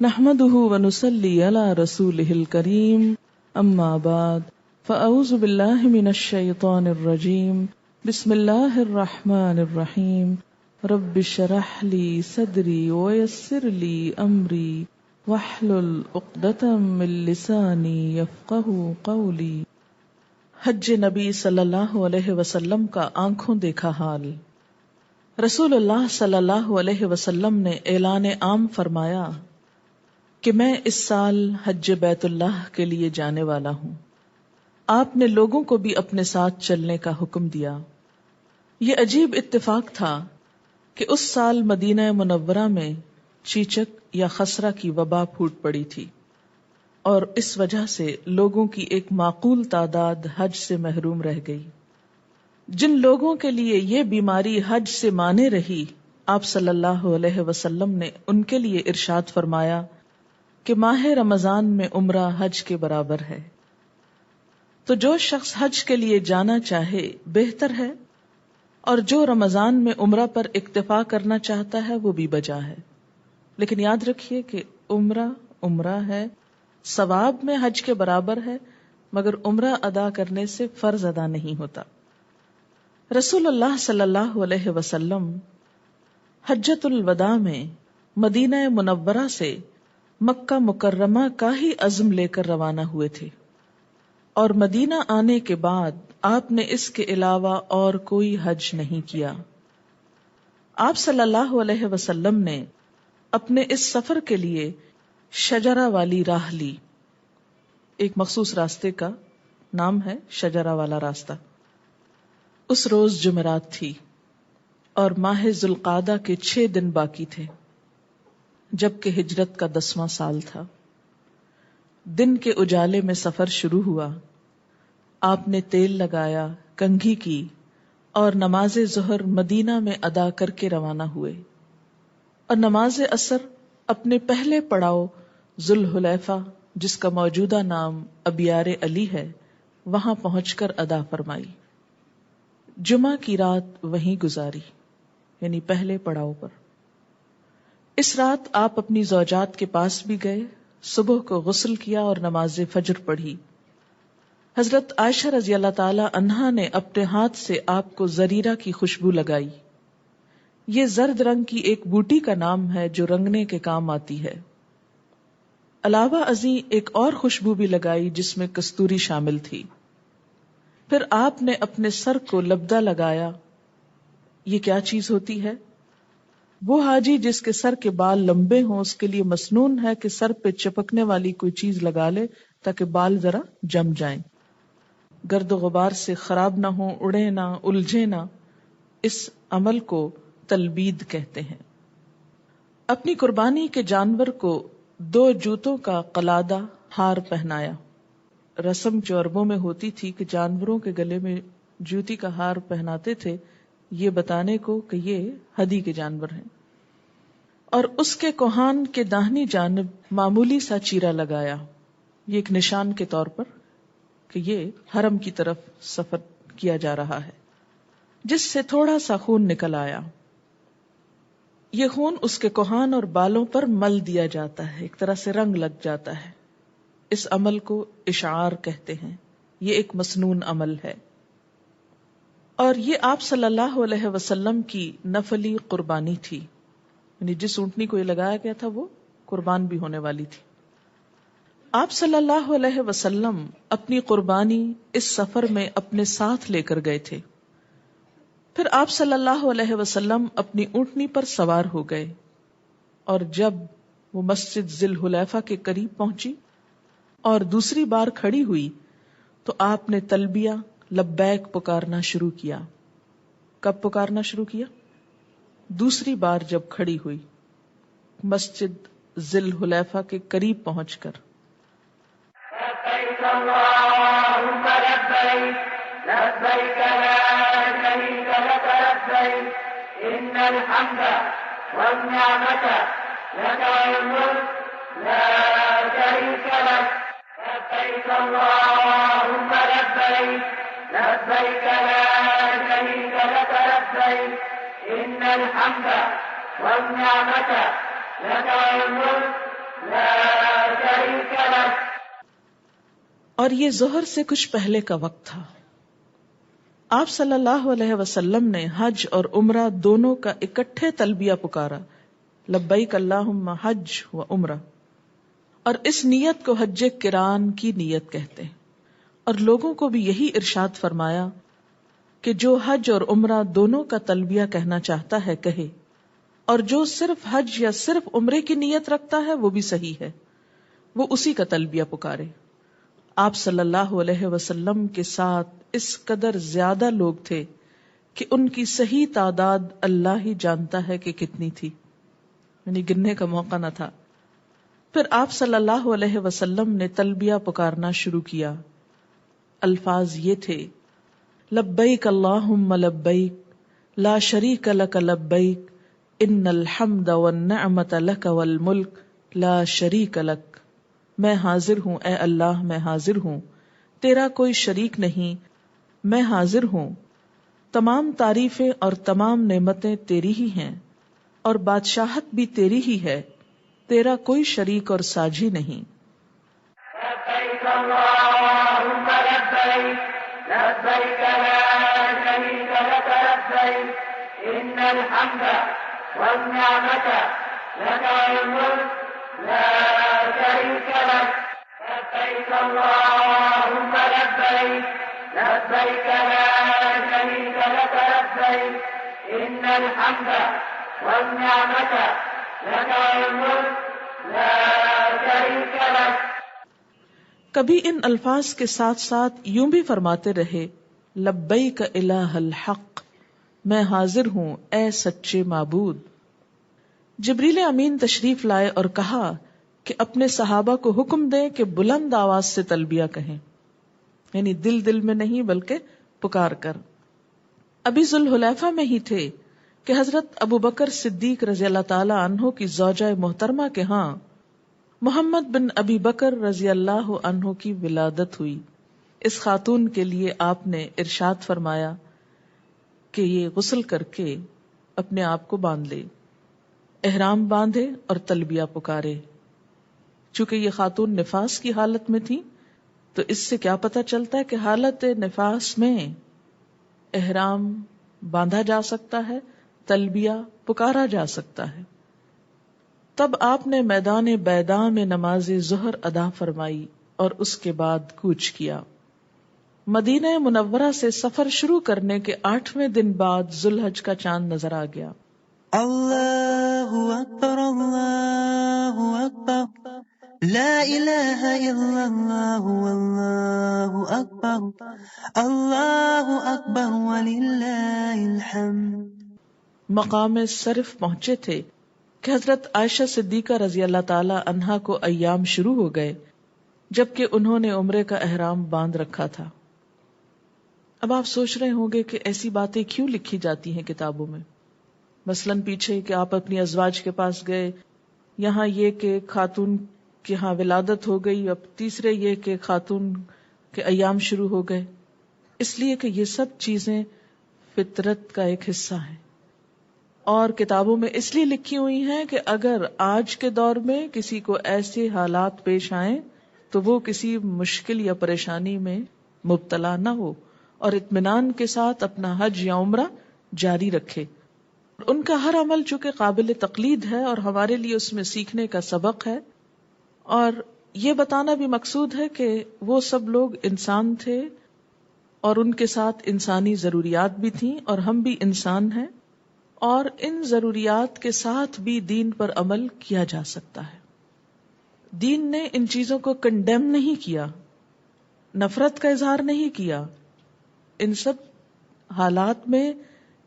نحمده ونصلي على رسوله الكريم اما بعد فاعوذ بالله من الشيطان الرجيم بسم الله الرحمن الرحيم رب اشرح لي صدري ويسر لي امري واحلل عقدة من لساني يفقهوا قولي۔ حج نبی صلی اللہ علیہ وسلم کا آنکھوں دیکھا حال۔ رسول اللہ صلی اللہ علیہ وسلم نے اعلان عام فرمایا کہ میں اس سال حج بیت اللہ کے لیے جانے والا ہوں۔ آپ نے لوگوں کو بھی اپنے ساتھ چلنے کا حکم دیا۔ یہ عجیب اتفاق تھا کہ اس سال مدینہ منورہ میں چیچک یا خسرہ کی وبا پھوٹ پڑی تھی، اور اس وجہ سے لوگوں کی ایک معقول تعداد حج سے محروم رہ گئی۔ جن لوگوں کے لیے یہ بیماری حج سے مانے رہی، آپ صلی اللہ علیہ وسلم نے ان کے لیے ارشاد فرمایا کہ ماہ رمضان میں عمرہ حج کے برابر ہے۔ تو جو شخص حج کے لیے جانا چاہے بہتر ہے، اور جو رمضان میں عمرہ پر اکتفا کرنا چاہتا ہے وہ بھی بجا ہے۔ لیکن یاد رکھیے کہ عمرہ ہے، ثواب میں حج کے برابر ہے، مگر عمرہ ادا کرنے سے فرض ادا نہیں ہوتا۔ رسول اللہ صلی اللہ علیہ وسلم حجۃ الوداع میں مدینہ منورہ سے مکہ مکرمہ کا ہی عزم لے کر روانہ ہوئے تھے، اور مدینہ آنے کے بعد آپ نے اس کے علاوہ اور کوئی حج نہیں کیا۔ آپ صلی اللہ علیہ وسلم نے اپنے اس سفر کے لیے شجرہ والی راہ لی۔ ایک مخصوص راستے کا نام ہے شجرہ والا راستہ۔ اس روز جمعرات تھی اور ماہ ذوالقعدہ کے 6 دن باقی تھے، جبکہ ہجرت کا 10واں سال تھا۔ دن کے اجالے میں سفر شروع ہوا۔ آپ نے تیل لگایا، کنگھی کی، اور نماز ظہر مدینہ میں ادا کر کے روانہ ہوئے، اور نماز عصر اپنے پہلے پڑاؤ ذوالحلیفہ، جس کا موجودہ نام ابیار علی ہے، وہاں پہنچ کر ادا فرمائی۔ جمعہ کی رات وہیں گزاری، یعنی پہلے پڑاؤ پر۔ اس رات آپ اپنی زوجات کے پاس بھی گئے، صبح کو غسل کیا اور نماز فجر پڑھی۔ حضرت عائشہ رضی اللہ تعالی عنہا نے اپنے ہاتھ سے آپ کو زریرہ کی خوشبو لگائی۔ یہ زرد رنگ کی ایک بوٹی کا نام ہے جو رنگنے کے کام آتی ہے۔ علاوہ ازیں ایک اور خوشبو بھی لگائی جس میں کستوری شامل تھی۔ پھر آپ نے اپنے سر کو لبدہ لگایا۔ یہ کیا چیز ہوتی ہے؟ وہ حاجی جس کے سر کے بال لمبے ہوں، اس کے لیے مسنون ہے کہ سر پہ چپکنے والی کوئی چیز لگا لے تاکہ بال ذرا جم جائیں، گرد و غبار سے خراب نہ ہوں، اڑے نہ، الجھے نہ۔ اس عمل کو تلبید کہتے ہیں۔ اپنی قربانی کے جانور کو 2 جوتوں کا قلادہ ہار پہنایا۔ رسم جو عربوں میں ہوتی تھی کہ جانوروں کے گلے میں جوتی کا ہار پہناتے تھے، یہ بتانے کو کہ یہ ہدی کے جانور ہیں، اور اس کے کوہان کے داہنی جانب معمولی سا چیرا لگایا، یہ ایک نشان کے طور پر کہ یہ حرم کی طرف سفر کیا جا رہا ہے، جس سے تھوڑا سا خون نکل آیا۔ یہ خون اس کے کوہان اور بالوں پر مل دیا جاتا ہے، ایک طرح سے رنگ لگ جاتا ہے۔ اس عمل کو اشعار کہتے ہیں۔ یہ ایک مسنون عمل ہے، اور یہ آپ صلی اللہ علیہ وسلم کی نفلی قربانی تھی، یعنی جس اونٹنی کو یہ لگایا گیا تھا وہ قربان بھی ہونے والی تھی۔ آپ صلی اللہ علیہ وسلم اپنی قربانی اس سفر میں اپنے ساتھ لے کر گئے تھے۔ پھر آپ صلی اللہ علیہ وسلم اپنی اونٹنی پر سوار ہو گئے، اور جب وہ مسجد ذی الحلیفہ کے قریب پہنچی اور دوسری بار کھڑی ہوئی تو آپ نے تلبیہ لبیک پکارنا شروع کیا۔ کب پکارنا شروع کیا؟ دوسری بار جب کھڑی ہوئی، مسجد ذی الحلیفہ کے قریب پہنچ کر۔ لبیک اللہم لبیک لبیک لا شریک لک لبیک ان الحمد والنعمت لک والملک لا شریک لک لبیک اللہم لبیک لبیک لا شریک لک لبیک ان الحمد والنعمت لک والملک اور یہ ظہر سے کچھ پہلے کا وقت تھا. آپ صلی اللہ علیہ وسلم نے حج اور عمرہ دونوں کا اکٹھے تلبیہ پکارا، لبیک اللہم حج و عمرہ، اور اس نیت کو حج قران کی نیت کہتے ہیں. اور لوگوں کو بھی یہی ارشاد فرمایا کہ جو حج اور عمرہ دونوں کا تلبیہ کہنا چاہتا ہے کہے، اور جو صرف حج یا صرف عمرے کی نیت رکھتا ہے وہ بھی صحیح ہے، وہ اسی کا تلبیہ پکارے. آپ صلی اللہ علیہ وسلم کے ساتھ اس قدر زیادہ لوگ تھے کہ ان کی صحیح تعداد اللہ ہی جانتا ہے کہ کتنی تھی، یعنی گننے کا موقع نہ تھا. پھر آپ صلی اللہ علیہ وسلم نے تلبیہ پکارنا شروع کیا. الفاظ یہ تھے، لبیک اللہم لبیک لا شریک لک لبیک ان الحمد والنعمت لک والملک لا شریک لک. میں حاضر ہوں اے اللہ، میں حاضر ہوں، تیرا کوئی شریک نہیں، میں حاضر ہوں، تمام تعریفیں اور تمام نعمتیں تیری ہی ہیں، اور بادشاہت بھی تیری ہی ہے، تیرا کوئی شریک اور ساجھی نہیں. لبيك اللهم لبيك لبيك لا شريك لك لبيك إن الحمد والنعمة لك والملك لا شريك لك لبيك اللهم لبيك لبيك لا شريك لك لبيك إن الحمد والنعمة لك والملك لا شريك لك. کبھی ان الفاظ کے ساتھ ساتھ یوں بھی فرماتے رہے، لبیک الہ الحق، میں حاضر ہوں اے سچے معبود. جبریل امین تشریف لائے اور کہا کہ اپنے صحابہ کو حکم دیں کہ بلند آواز سے تلبیہ کہیں، یعنی دل دل میں نہیں بلکہ پکار کر. ابھی ذوالحلیفہ میں ہی تھے کہ حضرت ابو بکر صدیق رضی اللہ تعالی عنہ کی زوجہ محترمہ کے ہاں محمد بن ابی بکر رضی اللہ عنہ کی ولادت ہوئی. اس خاتون کے لیے آپ نے ارشاد فرمایا کہ یہ غسل کر کے اپنے آپ کو باندھ لے، احرام باندھے اور تلبیہ پکارے. چونکہ یہ خاتون نفاس کی حالت میں تھی تو اس سے کیا پتہ چلتا ہے کہ حالت نفاس میں احرام باندھا جا سکتا ہے، تلبیہ پکارا جا سکتا ہے. تب آپ نے میدان بیضاء میں نماز ظہر ادا فرمائی اور اس کے بعد کوچ کیا. مدینہ منورہ سے سفر شروع کرنے کے 8ویں دن بعد ذوالحج کا چاند نظر آ گیا. اللہ اکبر اللہ اکبر لا الہ الا اللہ واللہ اکبر وللہ الحمد. مقام صرف پہنچے تھے کہ حضرت عائشہ صدیقہ رضی اللہ تعالی عنہا کو ایام شروع ہو گئے جبکہ انہوں نے عمرے کا احرام باندھ رکھا تھا. اب آپ سوچ رہے ہوں گے کہ ایسی باتیں کیوں لکھی جاتی ہیں کتابوں میں، مثلاً پیچھے کہ آپ اپنی ازواج کے پاس گئے، یہاں یہ کہ خاتون کے ہاں ولادت ہو گئی، اب تیسرے یہ کہ خاتون کے ایام شروع ہو گئے. اس لیے کہ یہ سب چیزیں فطرت کا ایک حصہ ہیں اور کتابوں میں اس لیے لکھی ہوئی ہیں کہ اگر آج کے دور میں کسی کو ایسے حالات پیش آئیں تو وہ کسی مشکل یا پریشانی میں مبتلا نہ ہو اور اطمینان کے ساتھ اپنا حج یا عمرہ جاری رکھے. ان کا ہر عمل چونکہ قابل تقلید ہے اور ہمارے لیے اس میں سیکھنے کا سبق ہے، اور یہ بتانا بھی مقصود ہے کہ وہ سب لوگ انسان تھے اور ان کے ساتھ انسانی ضروریات بھی تھیں اور ہم بھی انسان ہیں، اور ان ضروریات کے ساتھ بھی دین پر عمل کیا جا سکتا ہے. دین نے ان چیزوں کو کنڈیم نہیں کیا، نفرت کا اظہار نہیں کیا. ان سب حالات میں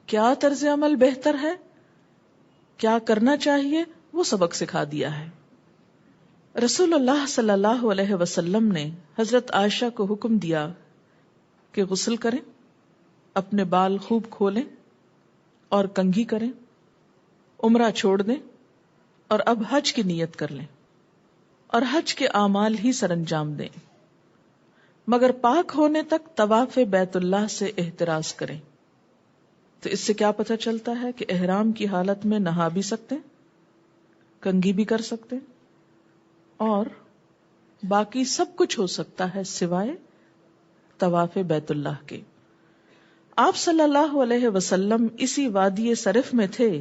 کیا طرز عمل بہتر ہے، کیا کرنا چاہیے، وہ سبق سکھا دیا ہے. رسول اللہ صلی اللہ علیہ وسلم نے حضرت عائشہ کو حکم دیا کہ غسل کریں، اپنے بال خوب کھولیں اور کنگھی کریں، عمرہ چھوڑ دیں اور اب حج کی نیت کر لیں اور حج کے اعمال ہی سر انجام دیں، مگر پاک ہونے تک طواف بیت اللہ سے احتراز کریں. تو اس سے کیا پتہ چلتا ہے کہ احرام کی حالت میں نہا بھی سکتے ہیں، کنگھی بھی کر سکتے ہیں اور باقی سب کچھ ہو سکتا ہے سوائے طواف بیت اللہ کے۔ آپ صلی اللہ علیہ وسلم اسی وادی صرف میں تھے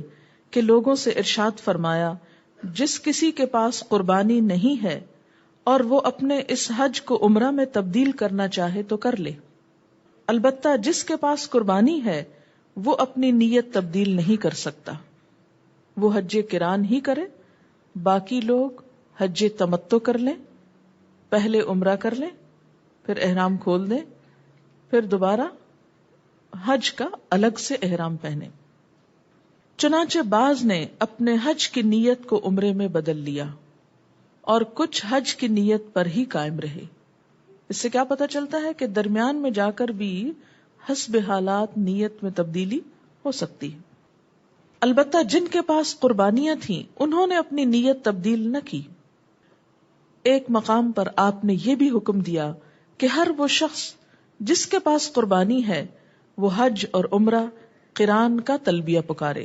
کہ لوگوں سے ارشاد فرمایا، جس کسی کے پاس قربانی نہیں ہے اور وہ اپنے اس حج کو عمرہ میں تبدیل کرنا چاہے تو کر لے، البتہ جس کے پاس قربانی ہے وہ اپنی نیت تبدیل نہیں کر سکتا، وہ حج قران ہی کرے، باقی لوگ حج تمتع کر لیں، پہلے عمرہ کر لیں، پھر احرام کھول دیں، پھر دوبارہ حج کا الگ سے احرام پہنے۔ چنانچہ بعض نے اپنے حج کی نیت کو عمرے میں بدل لیا اور کچھ حج کی نیت پر ہی قائم رہے۔ اس سے کیا پتہ چلتا ہے کہ درمیان میں جا کر بھی حسب حالات نیت میں تبدیلی ہو سکتی ہے۔ البتہ جن کے پاس قربانیاں تھیں انہوں نے اپنی نیت تبدیل نہ کی۔ ایک مقام پر آپ نے یہ بھی حکم دیا کہ ہر وہ شخص جس کے پاس قربانی ہے وہ حج اور عمرہ قران کا تلبیہ پکارے۔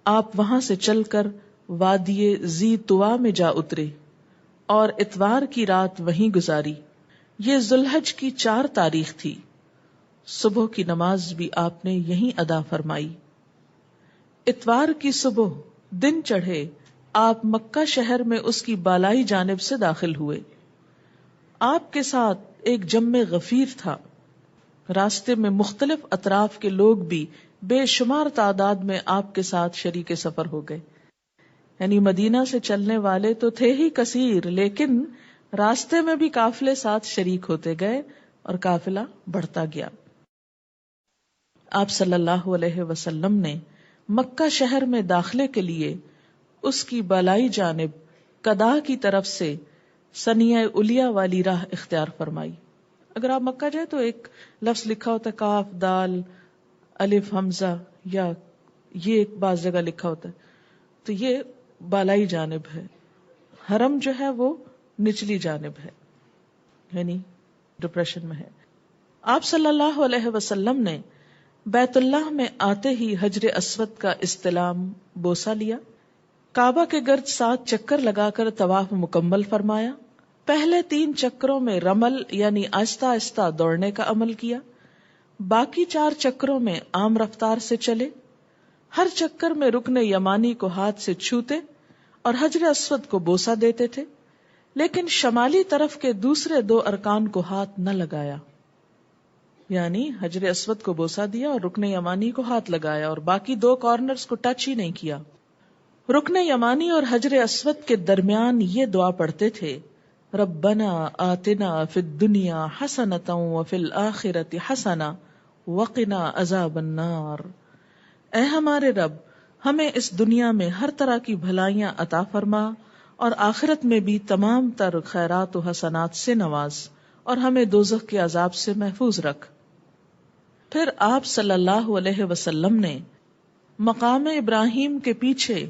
آپ وہاں سے چل کر وادی ذی طویٰ میں جا اترے اور اتوار کی رات وہیں گزاری۔ یہ ذوالحج کی 4 تاریخ تھی۔ صبح کی نماز بھی آپ نے یہیں ادا فرمائی۔ اتوار کی صبح دن چڑھے آپ مکہ شہر میں اس کی بالائی جانب سے داخل ہوئے۔ آپ کے ساتھ ایک جم غفیر تھا۔ راستے میں مختلف اطراف کے لوگ بھی بے شمار تعداد میں آپ کے ساتھ شریک سفر ہو گئے۔ یعنی مدینہ سے چلنے والے تو تھے ہی کثیر، لیکن راستے میں بھی قافلے ساتھ شریک ہوتے گئے اور قافلہ بڑھتا گیا۔ آپ صلی اللہ علیہ وسلم نے مکہ شہر میں داخلے کے لیے اس کی بالائی جانب قداء کی طرف سے ثنیہ علیا والی راہ اختیار فرمائی۔ اگر آپ مکہ جائیں تو ایک لفظ لکھا ہوتا ہے کاف دال الف حمزہ، یا یہ ایک بعض جگہ لکھا ہوتا ہے، تو یہ بالائی جانب ہے۔ حرم جو ہے وہ نچلی جانب ہے، یعنی ڈپریشن میں ہے۔ آپ صلی اللہ علیہ وسلم نے بیت اللہ میں آتے ہی حجر اسود کا استلام بوسہ لیا، کعبہ کے گرد 7 چکر لگا کر طواف مکمل فرمایا۔ پہلے 3 چکروں میں رمل یعنی آہستہ آہستہ دوڑنے کا عمل کیا، باقی 4 چکروں میں عام رفتار سے چلے۔ ہر چکر میں رکن یمانی کو ہاتھ سے چھوتے اور حجر اسود کو بوسہ دیتے تھے، لیکن شمالی طرف کے دوسرے 2 ارکان کو ہاتھ نہ لگایا، یعنی حجر اسود کو بوسہ دیا اور رکن یمانی کو ہاتھ لگایا، اور باقی 2 کارنرز کو ٹچ ہی نہیں کیا۔ رکن یمانی اور حجر اسود کے درمیان یہ دعا پڑھتے تھے، ربنا آتنا فی الدنیا حسنۃ وفی الآخرۃ حسنۃ وقنا عذاب النار۔ اے ہمارے رب، ہمیں اس دنیا میں ہر طرح کی بھلائیاں عطا فرما اور آخرت میں بھی تمام تر خیرات و حسنات سے نواز، اور ہمیں دوزخ کے عذاب سے محفوظ رکھ۔ پھر آپ صلی اللہ علیہ وسلم نے مقام ابراہیم کے پیچھے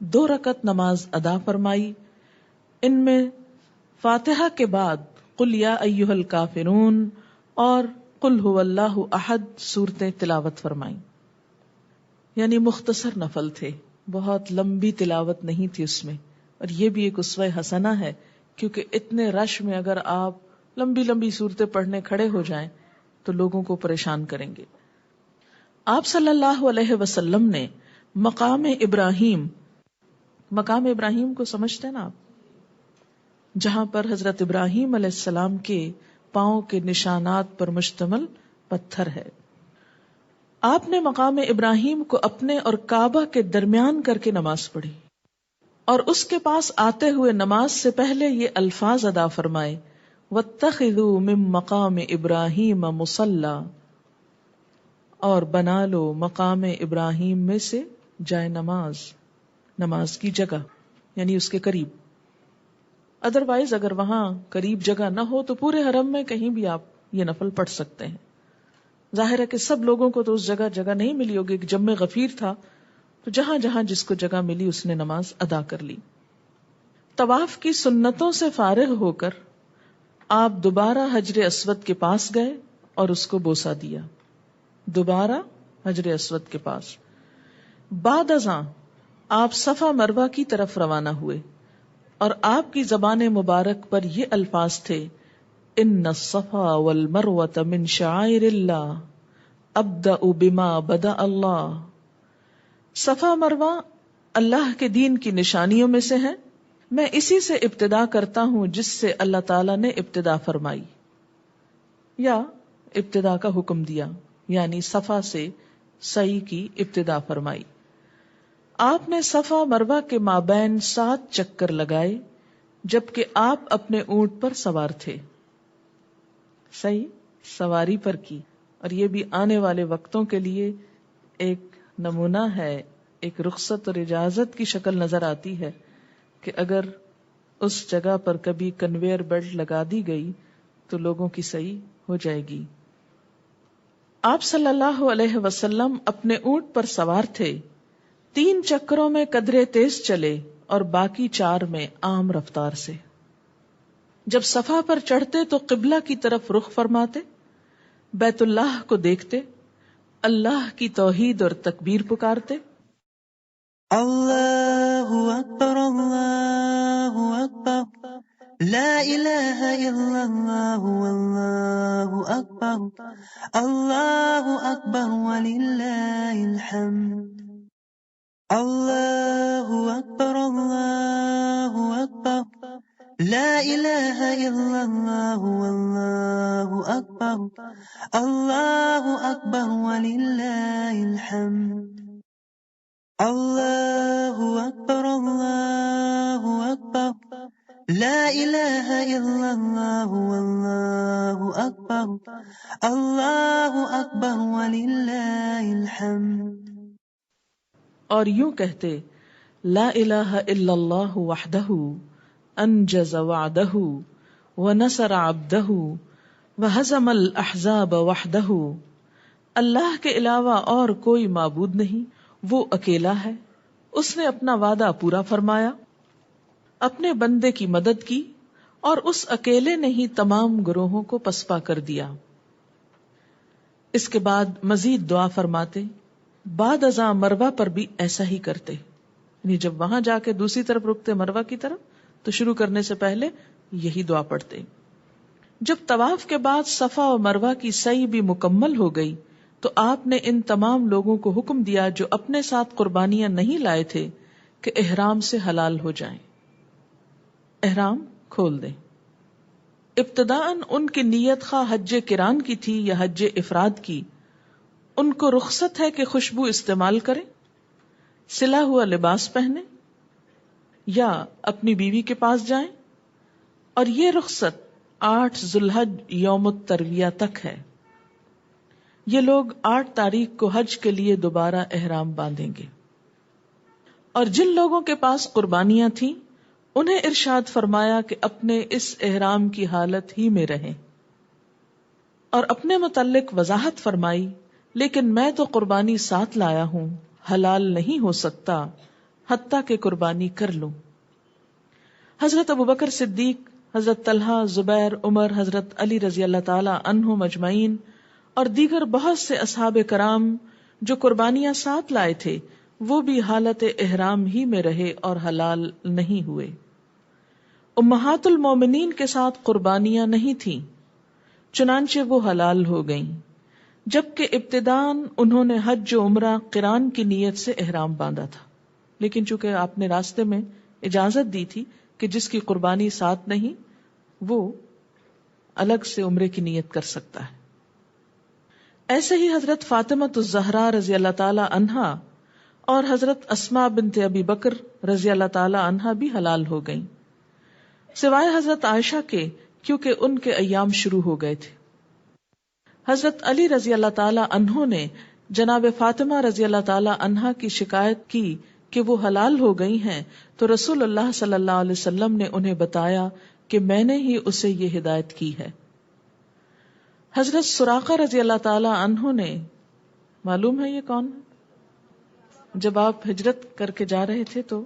2 رکعت نماز ادا فرمائی۔ ان میں فاتحہ کے بعد قل یا ایھا الکافرون اور قل ھو اللہ احد سورتیں تلاوت فرمائیں، یعنی مختصر نفل تھے، بہت لمبی تلاوت نہیں تھی اس میں۔ اور یہ بھی ایک اسوہ حسنہ ہے، کیونکہ اتنے رش میں اگر آپ لمبی لمبی صورتیں پڑھنے کھڑے ہو جائیں تو لوگوں کو پریشان کریں گے۔ آپ صلی اللہ علیہ وسلم نے مقام ابراہیم کو سمجھتے ہیں نا آپ، جہاں پر حضرت ابراہیم علیہ السلام کے پاؤں کے نشانات پر مشتمل پتھر ہے، آپ نے مقام ابراہیم کو اپنے اور کعبہ کے درمیان کر کے نماز پڑھی، اور اس کے پاس آتے ہوئے نماز سے پہلے یہ الفاظ ادا فرمائے، وَاتَّخِذُوا مِن مَقَامِ إِبْرَاهِيمَ مُصَلًّى، اور بنا لو مقام ابراہیم میں سے جائے نماز کی جگہ، یعنی اس کے قریب۔ ادروائز اگر وہاں قریب جگہ نہ ہو تو پورے حرم میں کہیں بھی آپ یہ نفل پڑھ سکتے ہیں۔ ظاہر ہے کہ سب لوگوں کو تو اس جگہ نہیں ملی ہوگی، ایک جم غفیر تھا، تو جہاں جہاں جس کو جگہ ملی اس نے نماز ادا کر لی۔ طواف کی سنتوں سے فارغ ہو کر آپ دوبارہ حجر اسود کے پاس گئے اور اس کو بوسہ دیا، دوبارہ حجر اسود کے پاس۔ بعد ازاں آپ صفا مروہ کی طرف روانہ ہوئے اور آپ کی زبان مبارک پر یہ الفاظ تھے، ان الصفا والمروۃ من شعائر اللہ ابدأ بما بدأ اللہ. صفا مروہ اللہ کے دین کی نشانیوں میں سے ہیں، میں اسی سے ابتدا کرتا ہوں جس سے اللہ تعالیٰ نے ابتدا فرمائی یا ابتدا کا حکم دیا، یعنی صفا سے سعی کی ابتدا فرمائی. آپ نے صفا مروہ کے مابین 7 چکر لگائے جبکہ آپ اپنے اونٹ پر سوار تھے. صحیح سواری پر کی، اور یہ بھی آنے والے وقتوں کے لیے ایک نمونہ ہے، ایک رخصت اور اجازت کی شکل نظر آتی ہے کہ اگر اس جگہ پر کبھی کنویئر بیلٹ لگا دی گئی تو لوگوں کی صحیح ہو جائے گی. آپ صلی اللہ علیہ وسلم اپنے اونٹ پر سوار تھے، 3 چکروں میں قدرے تیز چلے اور باقی 4 میں عام رفتار سے. جب صفا پر چڑھتے تو قبلہ کی طرف رخ فرماتے، بیت اللہ کو دیکھتے، اللہ کی توحید اور تکبیر پکارتے. اللہ اکبر اللہ اکبر لا الہ الا اللہ واللہ اکبر اللہ اکبر وللہ الحمد. اللہ اکبر اللہ اکبر لا الہ الا اللہ واللہ اکبر اللہ اکبر وللہ الحمد. اللہ اکبر اللہ اکبر لا الہ الا اللہ واللہ اکبر اللہ اکبر وللہ الحمد. اور یوں کہتے، لا الہ الا اللہ وحدہ انجز وعدہ ونصر عبدہ وہزم الاحزاب وحدہ. اللہ کے علاوہ اور کوئی معبود نہیں، وہ اکیلا ہے، اس نے اپنا وعدہ پورا فرمایا، اپنے بندے کی مدد کی، اور اس اکیلے نے ہی تمام گروہوں کو پسپا کر دیا. اس کے بعد مزید دعا فرماتے، بعد ازاں مروہ پر بھی ایسا ہی کرتے، یعنی جب وہاں جا کے دوسری طرف رکتے مروہ کی طرف تو شروع کرنے سے پہلے یہی دعا پڑھتے. جب طواف کے بعد صفا و مروہ کی سعی بھی مکمل ہو گئی تو آپ نے ان تمام لوگوں کو حکم دیا جو اپنے ساتھ قربانیاں نہیں لائے تھے کہ احرام سے حلال ہو جائیں، احرام کھول دیں. ابتداءً ان کی نیت خواہ حج قران کی تھی یا حج افراد کی، ان کو رخصت ہے کہ خوشبو استعمال کریں، سلا ہوا لباس پہنے یا اپنی بیوی کے پاس جائیں، اور یہ رخصت 8 ذوالحج یوم الترویہ تک ہے. یہ لوگ 8 تاریخ کو حج کے لیے دوبارہ احرام باندھیں گے. اور جن لوگوں کے پاس قربانیاں تھیں انہیں ارشاد فرمایا کہ اپنے اس احرام کی حالت ہی میں رہیں، اور اپنے متعلق وضاحت فرمائی، لیکن میں تو قربانی ساتھ لایا ہوں، حلال نہیں ہو سکتا حتیٰ کہ قربانی کر لوں. حضرت ابوبکر صدیق، حضرت طلحہ، زبیر، عمر، حضرت علی رضی اللہ تعالی عنہم اجمعین اور دیگر بہت سے اصحاب کرام جو قربانیاں ساتھ لائے تھے وہ بھی حالت احرام ہی میں رہے اور حلال نہیں ہوئے. امہات المومنین کے ساتھ قربانیاں نہیں تھیں، چنانچہ وہ حلال ہو گئیں، جبکہ ابتداً انہوں نے حج و عمرہ قران کی نیت سے احرام باندھا تھا، لیکن چونکہ آپ نے راستے میں اجازت دی تھی کہ جس کی قربانی ساتھ نہیں وہ الگ سے عمرے کی نیت کر سکتا ہے. ایسے ہی حضرت فاطمۃ الزہرا رضی اللہ تعالی عنہا اور حضرت اسماء بنت ابی بکر رضی اللہ تعالی عنہا بھی حلال ہو گئیں، سوائے حضرت عائشہ کے، کیونکہ ان کے ایام شروع ہو گئے تھے. حضرت علی رضی اللہ تعالی عنہ نے جناب فاطمہ رضی اللہ تعالی عنہا کی شکایت کی کہ وہ حلال ہو گئی ہیں تو رسول اللہ صلی اللہ علیہ وسلم نے انہیں بتایا کہ میں نے ہی اسے یہ ہدایت کی ہے. حضرت سراقہ رضی اللہ تعالی عنہ نے، معلوم ہے یہ کون؟ جب آپ ہجرت کر کے جا رہے تھے تو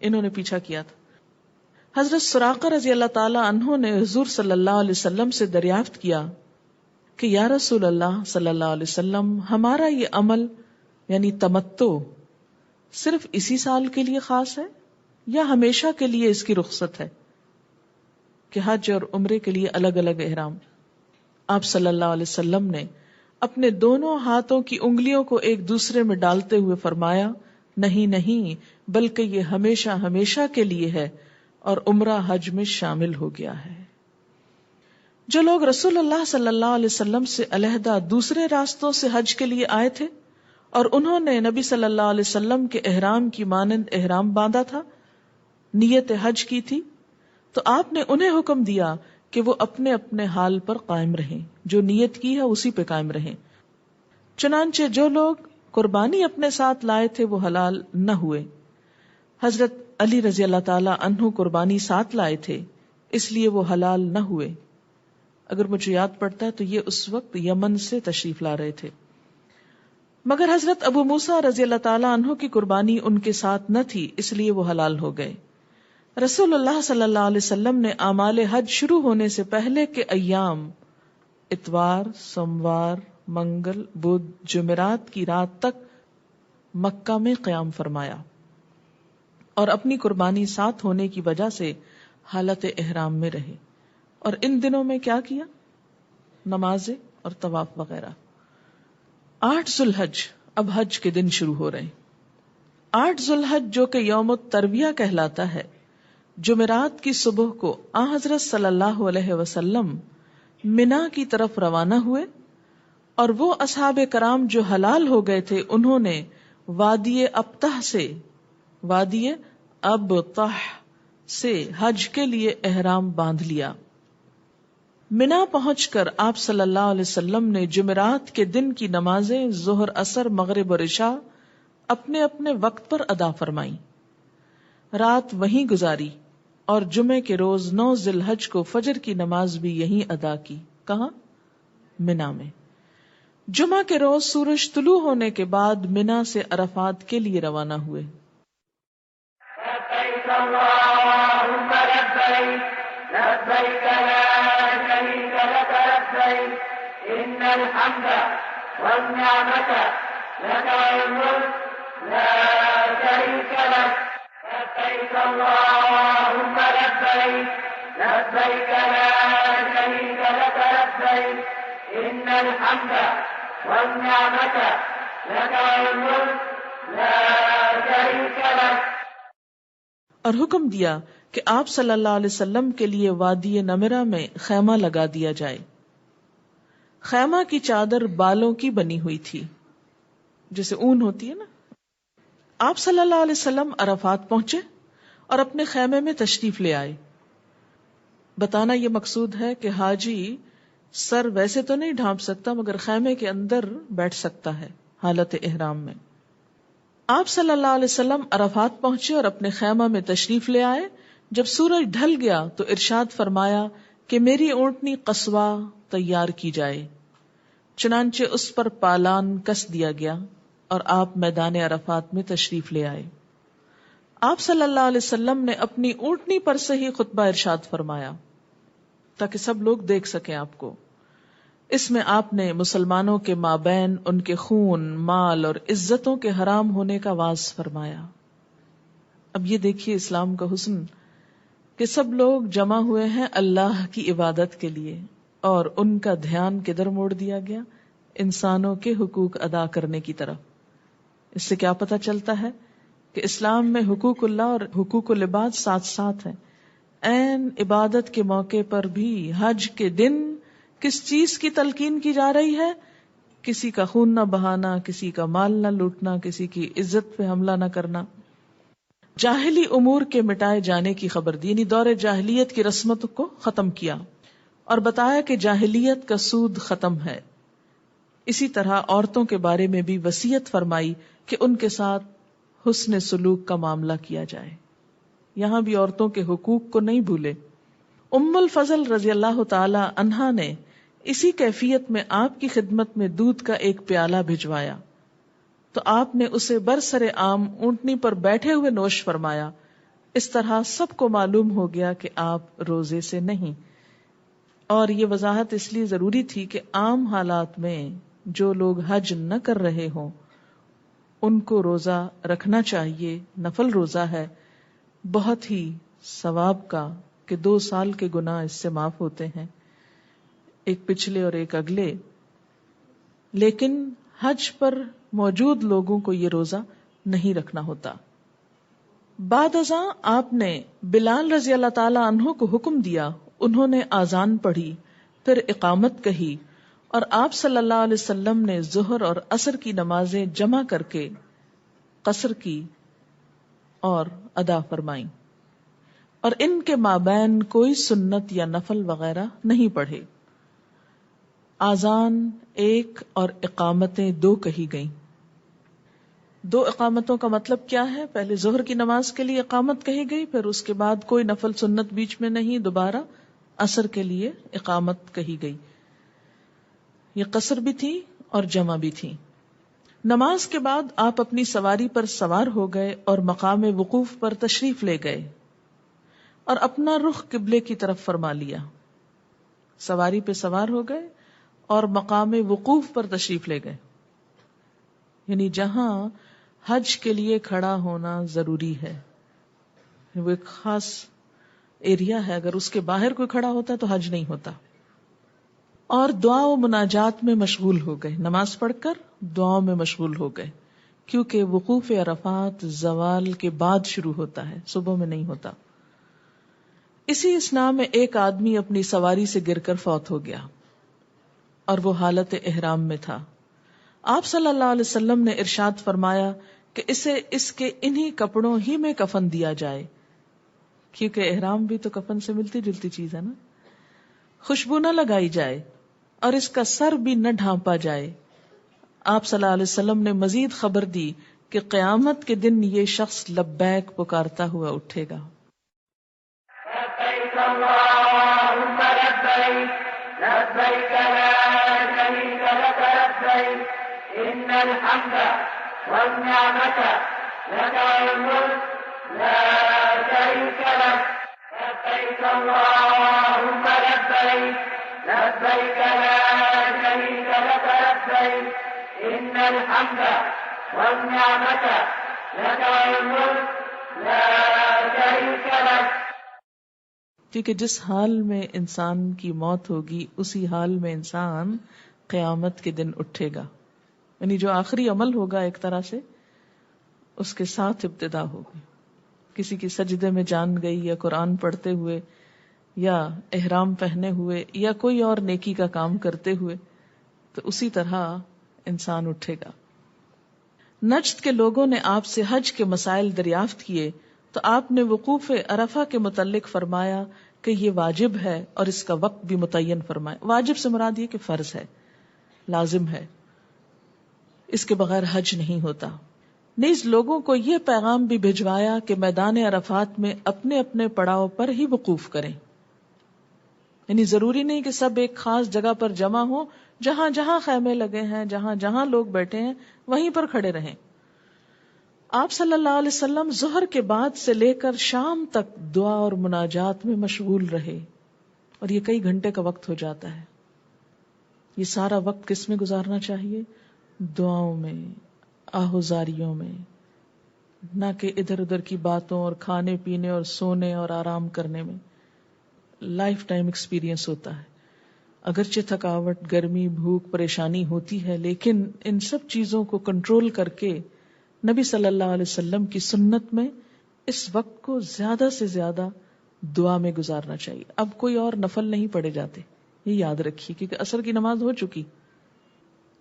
انہوں نے پیچھا کیا تھا. حضرت سراقہ رضی اللہ تعالی عنہ نے حضور صلی اللہ علیہ وسلم سے دریافت کیا کہ یا رسول اللہ صلی اللہ علیہ وسلم، ہمارا یہ عمل یعنی تمتع صرف اسی سال کے لیے خاص ہے یا ہمیشہ کے لیے اس کی رخصت ہے کہ حج اور عمرے کے لیے الگ الگ احرام؟ آپ صلی اللہ علیہ وسلم نے اپنے دونوں ہاتھوں کی انگلیوں کو ایک دوسرے میں ڈالتے ہوئے فرمایا، نہیں نہیں، بلکہ یہ ہمیشہ ہمیشہ کے لیے ہے اور عمرہ حج میں شامل ہو گیا ہے۔ جو لوگ رسول اللہ صلی اللہ علیہ وسلم سے علیحدہ دوسرے راستوں سے حج کے لیے آئے تھے اور انہوں نے نبی صلی اللہ علیہ وسلم کے احرام کی مانند احرام باندھا تھا، نیت حج کی تھی، تو آپ نے انہیں حکم دیا کہ وہ اپنے اپنے حال پر قائم رہیں، جو نیت کی ہے اسی پہ قائم رہیں۔ چنانچہ جو لوگ قربانی اپنے ساتھ لائے تھے وہ حلال نہ ہوئے۔ حضرت علی رضی اللہ تعالی عنہ قربانی ساتھ لائے تھے، اس لیے وہ حلال نہ ہوئے۔ اگر مجھے یاد پڑتا ہے تو یہ اس وقت یمن سے تشریف لا رہے تھے، مگر حضرت ابو موسیٰ رضی اللہ تعالی عنہ کی قربانی ان کے ساتھ نہ تھی، اس لیے وہ حلال ہو گئے۔ رسول اللہ صلی اللہ علیہ وسلم نے اعمال حج شروع ہونے سے پہلے کے ایام اتوار، سوموار، منگل، بدھ، جمعرات کی رات تک مکہ میں قیام فرمایا اور اپنی قربانی ساتھ ہونے کی وجہ سے حالت احرام میں رہے۔ اور ان دنوں میں کیا کیا؟ نمازیں اور طواف وغیرہ۔ 8 ذو الحج، اب حج کے دن شروع ہو رہے ہیں۔ 8 ذو الحج جو کہ یوم الترویہ کہلاتا ہے، جمعرات کی صبح کو آن حضرت صلی اللہ علیہ وسلم منا کی طرف روانہ ہوئے، اور وہ اصحاب کرام جو حلال ہو گئے تھے انہوں نے وادی ابطح سے حج کے لیے احرام باندھ لیا۔ منا پہنچ کر آپ صلی اللہ علیہ وسلم نے جمعرات کے دن کی نمازیں ظہر، عصر، مغرب اور عشاء اپنے اپنے وقت پر ادا فرمائیں، رات وہیں گزاری، اور جمعے کے روز 9 ذی الحج کو فجر کی نماز بھی یہیں ادا کی۔ کہاں؟ منا میں۔ جمعہ کے روز سورج طلوع ہونے کے بعد منا سے عرفات کے لیے روانہ ہوئے۔ لبیک اللہم لبیک، لبیک لا شریک لک لبیک، ان الحمد والنعمت لک والملک لا شریک لک، لبیک اللہم لبیک، لبیک لا شریک لک لبیک، ان الحمد والنعمت لک والملک لا شریک لک۔ اور حکم دیا کہ آپ صلی اللہ علیہ وسلم کے لیے وادی نمرہ میں خیمہ لگا دیا جائے۔ خیمہ کی چادر بالوں کی بنی ہوئی تھی، جیسے اون ہوتی ہے نا۔ آپ صلی اللہ علیہ وسلم عرفات پہنچے اور اپنے خیمے میں تشریف لے آئے۔ بتانا یہ مقصود ہے کہ حاجی سر ویسے تو نہیں ڈھانپ سکتا، مگر خیمے کے اندر بیٹھ سکتا ہے حالت احرام میں۔ آپ صلی اللہ علیہ وسلم عرفات پہنچے اور اپنے خیمہ میں تشریف لے آئے۔ جب سورج ڈھل گیا تو ارشاد فرمایا کہ میری اونٹنی قصوہ تیار کی جائے، چنانچہ اس پر پالان کس دیا گیا اور آپ میدان عرفات میں تشریف لے آئے۔ آپ صلی اللہ علیہ وسلم نے اپنی اونٹنی پر سے ہی خطبہ ارشاد فرمایا تاکہ سب لوگ دیکھ سکیں آپ کو۔ اس میں آپ نے مسلمانوں کے مابین ان کے خون، مال اور عزتوں کے حرام ہونے کا واعظ فرمایا۔ اب یہ دیکھیے اسلام کا حسن کہ سب لوگ جمع ہوئے ہیں اللہ کی عبادت کے لیے، اور ان کا دھیان کدھر موڑ دیا گیا؟ انسانوں کے حقوق ادا کرنے کی طرف۔ اس سے کیا پتہ چلتا ہے کہ اسلام میں حقوق اللہ اور حقوق العباد ساتھ ساتھ ہیں۔ عین عبادت کے موقع پر بھی حج کے دن کس چیز کی تلقین کی جا رہی ہے؟ کسی کا خون نہ بہانا، کسی کا مال نہ لوٹنا، کسی کی عزت پہ حملہ نہ کرنا، جاہلی امور کے مٹائے جانے کی خبر دی، یعنی دور جاہلیت کی رسمت کو ختم کیا اور بتایا کہ جاہلیت کا سود ختم ہے۔ اسی طرح عورتوں کے بارے میں بھی وصیت فرمائی کہ ان کے ساتھ حسن سلوک کا معاملہ کیا جائے۔ یہاں بھی عورتوں کے حقوق کو نہیں بھولے۔ ام الفضل رضی اللہ تعالی عنہا نے اسی کیفیت میں آپ کی خدمت میں دودھ کا ایک پیالہ بھجوایا تو آپ نے اسے برسر عام اونٹنی پر بیٹھے ہوئے نوش فرمایا۔ اس طرح سب کو معلوم ہو گیا کہ آپ روزے سے نہیں۔ اور یہ وضاحت اس لیے ضروری تھی کہ عام حالات میں جو لوگ حج نہ کر رہے ہوں ان کو روزہ رکھنا چاہیے، نفل روزہ ہے۔ بہت ہی ثواب کا کہ 2 سال کے گناہ اس سے معاف ہوتے ہیں، ایک پچھلے اور ایک اگلے. لیکن حج پر موجود لوگوں کو یہ روزہ نہیں رکھنا ہوتا. بعد ازاں آپ نے بلال رضی اللہ تعالی عنہ کو حکم دیا، انہوں نے آذان پڑھی، پھر اقامت کہی، اور آپ صلی اللہ علیہ وسلم نے ظہر اور عصر کی نمازیں جمع کر کے قصر کی اور ادا فرمائیں، اور ان کے مابین کوئی سنت یا نفل وغیرہ نہیں پڑھے. آذان 1 اور اقامتیں 2 کہی گئیں. 2 اقامتوں کا مطلب کیا ہے؟ پہلے ظہر کی نماز کے لیے اقامت کہی گئی، پھر اس کے بعد کوئی نفل سنت بیچ میں نہیں، دوبارہ عصر کے لیے اقامت کہی گئی. یہ قصر بھی تھی اور جمع بھی تھی. نماز کے بعد آپ اپنی سواری پر سوار ہو گئے اور مقام وقوف پر تشریف لے گئے اور اپنا رخ قبلے کی طرف فرما لیا. سواری پہ سوار ہو گئے اور مقام وقوف پر تشریف لے گئے، یعنی جہاں حج کے لیے کھڑا ہونا ضروری ہے. وہ ایک خاص ایریا ہے، اگر اس کے باہر کوئی کھڑا ہوتا ہے تو حج نہیں ہوتا. اور دعا و مناجات میں مشغول ہو گئے، نماز پڑھ کر دعاؤں میں مشغول ہو گئے، کیونکہ وقوف عرفات زوال کے بعد شروع ہوتا ہے، صبح میں نہیں ہوتا. اسی اثناء میں ایک آدمی اپنی سواری سے گر کر فوت ہو گیا اور وہ حالت احرام میں تھا. آپ صلی اللہ علیہ وسلم نے ارشاد فرمایا کہ اسے اس کے انہی کپڑوں ہی میں کفن دیا جائے، کیونکہ احرام بھی تو کفن سے ملتی جلتی چیز ہے نا. خوشبو نہ لگائی جائے اور اس کا سر بھی نہ ڈھانپا جائے. آپ صلی اللہ علیہ وسلم نے مزید خبر دی کہ قیامت کے دن یہ شخص لبیک پکارتا ہوا اٹھے گا. لبیک اللہم لبیک لبیک لا شریک لک لبیک ان الحمد والنعمت لک والملک لا شریک لک لبیک اللہم لبیک لبیک لا شریک لک لبیک ان الحمد والنعمت لک والملک لا شریک لک. کیونکہ جس حال میں انسان کی موت ہوگی اسی حال میں انسان قیامت کے دن اٹھے گا، یعنی جو آخری عمل ہوگا ایک طرح سے اس کے ساتھ ابتدا ہوگی. کسی کی سجدے میں جان گئی، یا قرآن پڑھتے ہوئے، یا احرام پہنے ہوئے، یا کوئی اور نیکی کا کام کرتے ہوئے، تو اسی طرح انسان اٹھے گا. نجد کے لوگوں نے آپ سے حج کے مسائل دریافت کیے تو آپ نے وقوف عرفہ کے متعلق فرمایا کہ یہ واجب ہے اور اس کا وقت بھی متعین فرمایا. واجب سے مراد یہ کہ فرض ہے، لازم ہے، اس کے بغیر حج نہیں ہوتا. نیز لوگوں کو یہ پیغام بھی بھجوایا کہ میدان عرفات میں اپنے اپنے پڑاؤ پر ہی وقوف کریں، یعنی ضروری نہیں کہ سب ایک خاص جگہ پر جمع ہوں، جہاں جہاں خیمے لگے ہیں، جہاں جہاں لوگ بیٹھے ہیں وہیں پر کھڑے رہیں. آپ صلی اللہ علیہ وسلم ظہر کے بعد سے لے کر شام تک دعا اور مناجات میں مشغول رہے، اور یہ کئی گھنٹے کا وقت ہو جاتا ہے. یہ سارا وقت کس میں گزارنا چاہیے؟ دعاؤں میں، آہوزاریوں میں، نہ کہ ادھر ادھر کی باتوں اور کھانے پینے اور سونے اور آرام کرنے میں. لائف ٹائم ایکسپیرینس ہوتا ہے. اگرچہ تھکاوٹ، گرمی، بھوک، پریشانی ہوتی ہے، لیکن ان سب چیزوں کو کنٹرول کر کے نبی صلی اللہ علیہ وسلم کی سنت میں اس وقت کو زیادہ سے زیادہ دعا میں گزارنا چاہیے. اب کوئی اور نفل نہیں پڑے جاتے، یہ یاد رکھیے، کیونکہ عصر کی نماز ہو چکی،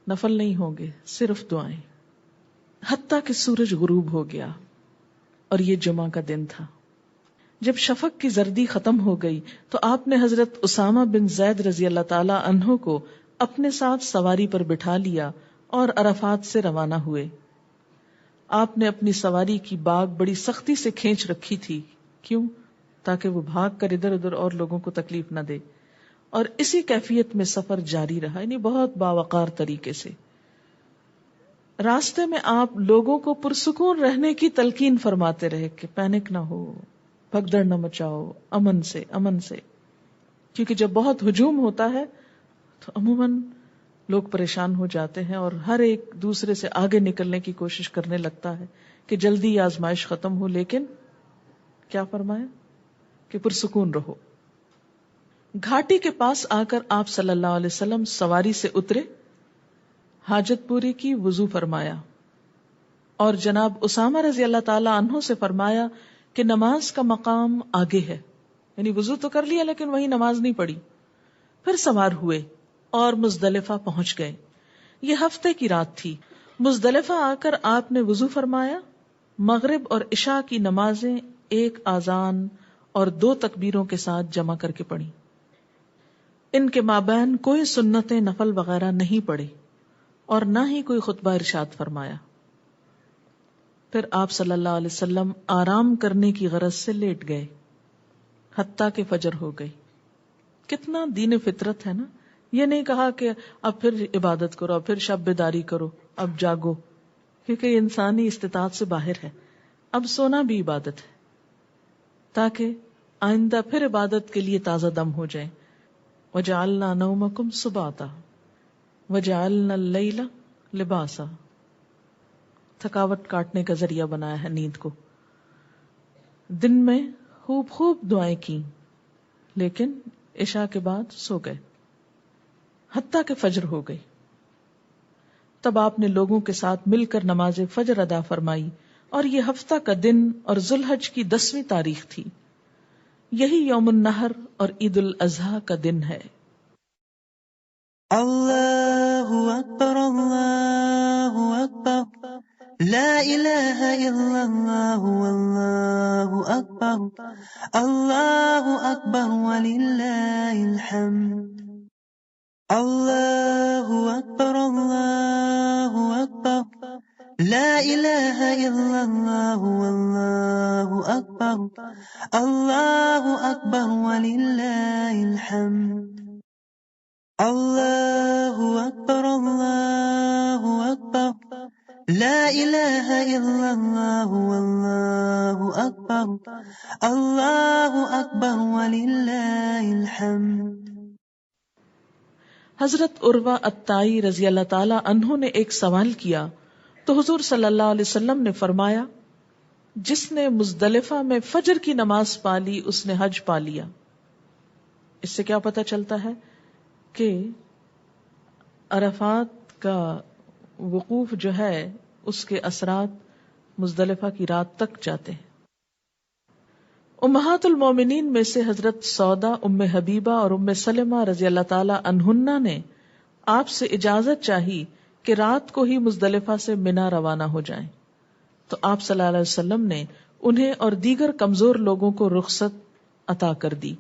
نفل نہیں ہوں گے، صرف دعائیں. حتیٰ کہ سورج غروب ہو گیا اور یہ جمعہ کا دن تھا. جب شفق کی زردی ختم ہو گئی تو آپ نے حضرت اسامہ بن زید رضی اللہ تعالی عنہ کو اپنے ساتھ سواری پر بٹھا لیا اور عرفات سے روانہ ہوئے. آپ نے اپنی سواری کی باگ بڑی سختی سے کھینچ رکھی تھی. کیوں؟ تاکہ وہ بھاگ کر ادھر ادھر اور لوگوں کو تکلیف نہ دے، اور اسی کیفیت میں سفر جاری رہا، یعنی بہت باوقار طریقے سے. راستے میں آپ لوگوں کو پرسکون رہنے کی تلقین فرماتے رہے کہ پینک نہ ہو، بھگدڑ نہ مچاؤ، امن سے امن سے. کیونکہ جب بہت ہجوم ہوتا ہے تو عموماً لوگ پریشان ہو جاتے ہیں اور ہر ایک دوسرے سے آگے نکلنے کی کوشش کرنے لگتا ہے کہ جلدی آزمائش ختم ہو. لیکن کیا فرمایا کہ پرسکون رہو. گھاٹی کے پاس آ کر آپ صلی اللہ علیہ وسلم سواری سے اترے، حاجت پوری کی، وضو فرمایا، اور جناب اسامہ رضی اللہ تعالی عنہ سے فرمایا کہ نماز کا مقام آگے ہے، یعنی وضو تو کر لیا لیکن وہی نماز نہیں پڑھی. پھر سوار ہوئے اور مزدلفہ پہنچ گئے. یہ ہفتے کی رات تھی. مزدلفہ آ کر آپ نے وضو فرمایا، مغرب اور عشاء کی نمازیں ایک اذان اور 2 تکبیروں کے ساتھ جمع کر کے پڑھی. ان کے مابین کوئی سنتیں نفل وغیرہ نہیں پڑے اور نہ ہی کوئی خطبہ ارشاد فرمایا. پھر آپ صلی اللہ علیہ وسلم آرام کرنے کی غرض سے لیٹ گئے حتیٰ کہ فجر ہو گئی. کتنا دین فطرت ہے نا. یہ نہیں کہا کہ اب پھر عبادت کرو، اب پھر شب بیداری کرو، اب جاگو، کیونکہ یہ انسانی استطاعت سے باہر ہے. اب سونا بھی عبادت ہے تاکہ آئندہ پھر عبادت کے لیے تازہ دم ہو جائیں. وَجَعَلْنَا نَوْمَكُمْ سُبَاتًا وَجَعَلْنَا اللَّيْلَ لِبَاسًا. تھکاوٹ کاٹنے کا ذریعہ بنایا ہے نیند کو. دن میں خوب خوب دعائیں کی لیکن عشاء کے بعد سو گئے حتیٰ کہ فجر ہو گئی. تب آپ نے لوگوں کے ساتھ مل کر نماز فجر ادا فرمائی اور یہ ہفتہ کا دن اور ذوالحج کی 10ویں تاریخ تھی. یہی یوم النحر اور عید الاضحیٰ کا دن ہے. اللہ اکبر اللہ اکبر لا الہ الا اللہ واللہ اکبر اللہ اکبر وللہ الحمد. اللہ اکبر اللہ اکبر لا الہ الا اللہ واللہ اکبر اللہ اکبر وللہ الحمد. اللہ اکبر اللہ اکبر لا الہ الا اللہ واللہ اکبر اللہ اکبر وللہ الحمد. حضرت عروہ الطائی رضی اللہ تعالی عنہ نے ایک سوال کیا تو حضور صلی اللہ علیہ وسلم نے فرمایا، جس نے مزدلفہ میں فجر کی نماز پا لی اس نے حج پا لیا. اس سے کیا پتہ چلتا ہے کہ عرفات کا وقوف جو ہے اس کے اثرات مزدلفہ کی رات تک جاتے ہیں. امہات المومنین میں سے حضرت سودا، ام حبیبہ اور ام سلمہ رضی اللہ تعالی عنہن نے آپ سے اجازت چاہی کہ رات کو ہی مزدلفہ سے منا روانہ ہو جائیں، تو آپ صلی اللہ علیہ وسلم نے انہیں اور دیگر کمزور لوگوں کو رخصت عطا کر دی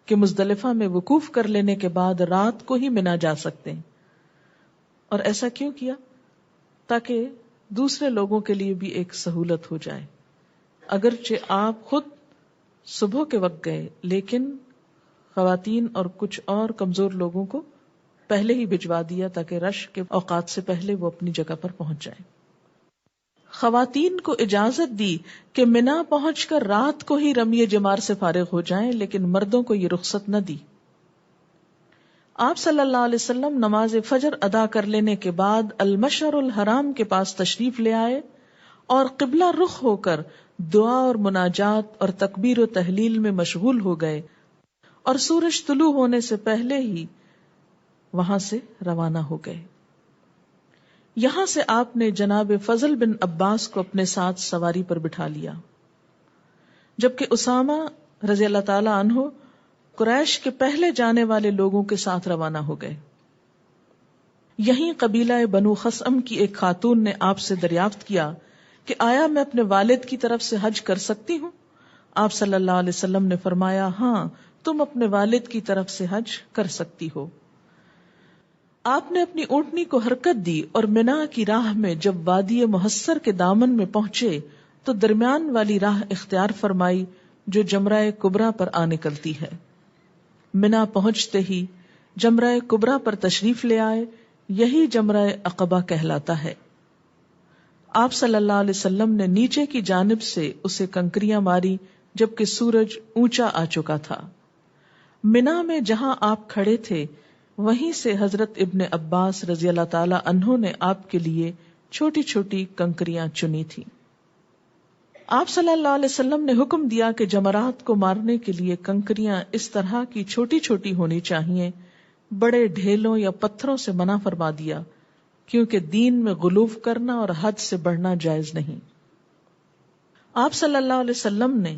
کہ مزدلفہ میں وقوف کر لینے کے بعد رات کو ہی منا جا سکتے ہیں. اور ایسا کیوں کیا؟ تاکہ دوسرے لوگوں کے لیے بھی ایک سہولت ہو جائے. اگرچہ آپ خود صبح کے وقت گئے لیکن خواتین اور کچھ اور کمزور لوگوں کو پہلے ہی بھجوا دیا تاکہ رش کے اوقات سے پہلے وہ اپنی جگہ پر پہنچ جائیں. خواتین کو اجازت دی کہ منا پہنچ کر رات کو ہی رمی جمار سے فارغ ہو جائیں، لیکن مردوں کو یہ رخصت نہ دی. آپ صلی اللہ علیہ وسلم نماز فجر ادا کر لینے کے بعد المشعر الحرام کے پاس تشریف لے آئے اور قبلہ رخ ہو کر دعا اور مناجات اور تکبیر و تحلیل میں مشغول ہو گئے اور سورج طلوع ہونے سے پہلے ہی وہاں سے روانہ ہو گئے. یہاں سے آپ نے جناب فضل بن عباس کو اپنے ساتھ سواری پر بٹھا لیا، جبکہ اسامہ رضی اللہ تعالی عنہ قریش کے پہلے جانے والے لوگوں کے ساتھ روانہ ہو گئے. یہیں قبیلہ بنو خثعم کی ایک خاتون نے آپ سے دریافت کیا کہ آیا میں اپنے والد کی طرف سے حج کر سکتی ہوں؟ آپ صلی اللہ علیہ وسلم نے فرمایا، ہاں تم اپنے والد کی طرف سے حج کر سکتی ہو. آپ نے اپنی اونٹنی کو حرکت دی اور منا کی راہ میں جب وادی محصر کے دامن میں پہنچے تو درمیان والی راہ اختیار فرمائی جو جمرہ کبریٰ پر آ نکلتی ہے. منا پہنچتے ہی جمرہ کبریٰ پر تشریف لے آئے، یہی جمرہ عقبہ کہلاتا ہے. آپ صلی اللہ علیہ وسلم نے نیچے کی جانب سے اسے کنکریاں ماری جبکہ سورج اونچا آ چکا تھا. منا میں جہاں آپ کھڑے تھے وہیں سے حضرت ابن عباس رضی اللہ تعالی عنہ نے آپ کے لیے چھوٹی چھوٹی کنکریاں چنی تھی. آپ صلی اللہ علیہ وسلم نے حکم دیا کہ جمرات کو مارنے کے لیے کنکریاں اس طرح کی چھوٹی چھوٹی ہونی چاہیے، بڑے ڈھیلوں یا پتھروں سے منع فرما دیا، کیونکہ دین میں غلو کرنا اور حد سے بڑھنا جائز نہیں۔ آپ صلی اللہ علیہ وسلم نے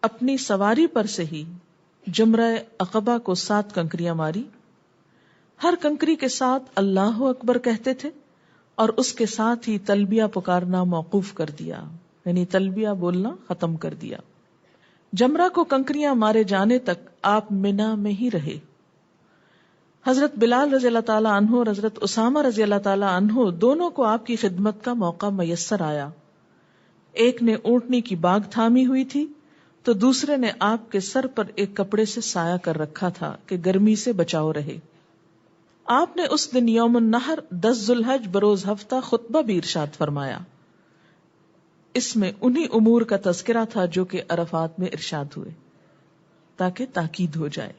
اپنی سواری پر سے ہی جمرہ عقبہ کو 7 کنکریاں ماری، ہر کنکری کے ساتھ اللہ اکبر کہتے تھے اور اس کے ساتھ ہی تلبیہ پکارنا موقوف کر دیا، یعنی تلبیہ بولنا ختم کر دیا۔ جمرہ کو کنکریاں مارے جانے تک آپ منا میں ہی رہے۔ حضرت بلال رضی اللہ تعالیٰ عنہ اور حضرت اسامہ رضی اللہ تعالیٰ عنہ دونوں کو آپ کی خدمت کا موقع میسر آیا۔ ایک نے اونٹنی کی باگ تھامی ہوئی تھی تو دوسرے نے آپ کے سر پر ایک کپڑے سے سایہ کر رکھا تھا کہ گرمی سے بچاؤ رہے۔ آپ نے اس دن یوم النحر 10 ذو الحج بروز ہفتہ خطبہ بھی ارشاد فرمایا۔ اس میں انہی امور کا تذکرہ تھا جو کہ عرفات میں ارشاد ہوئے، تاکہ تاکید ہو جائے۔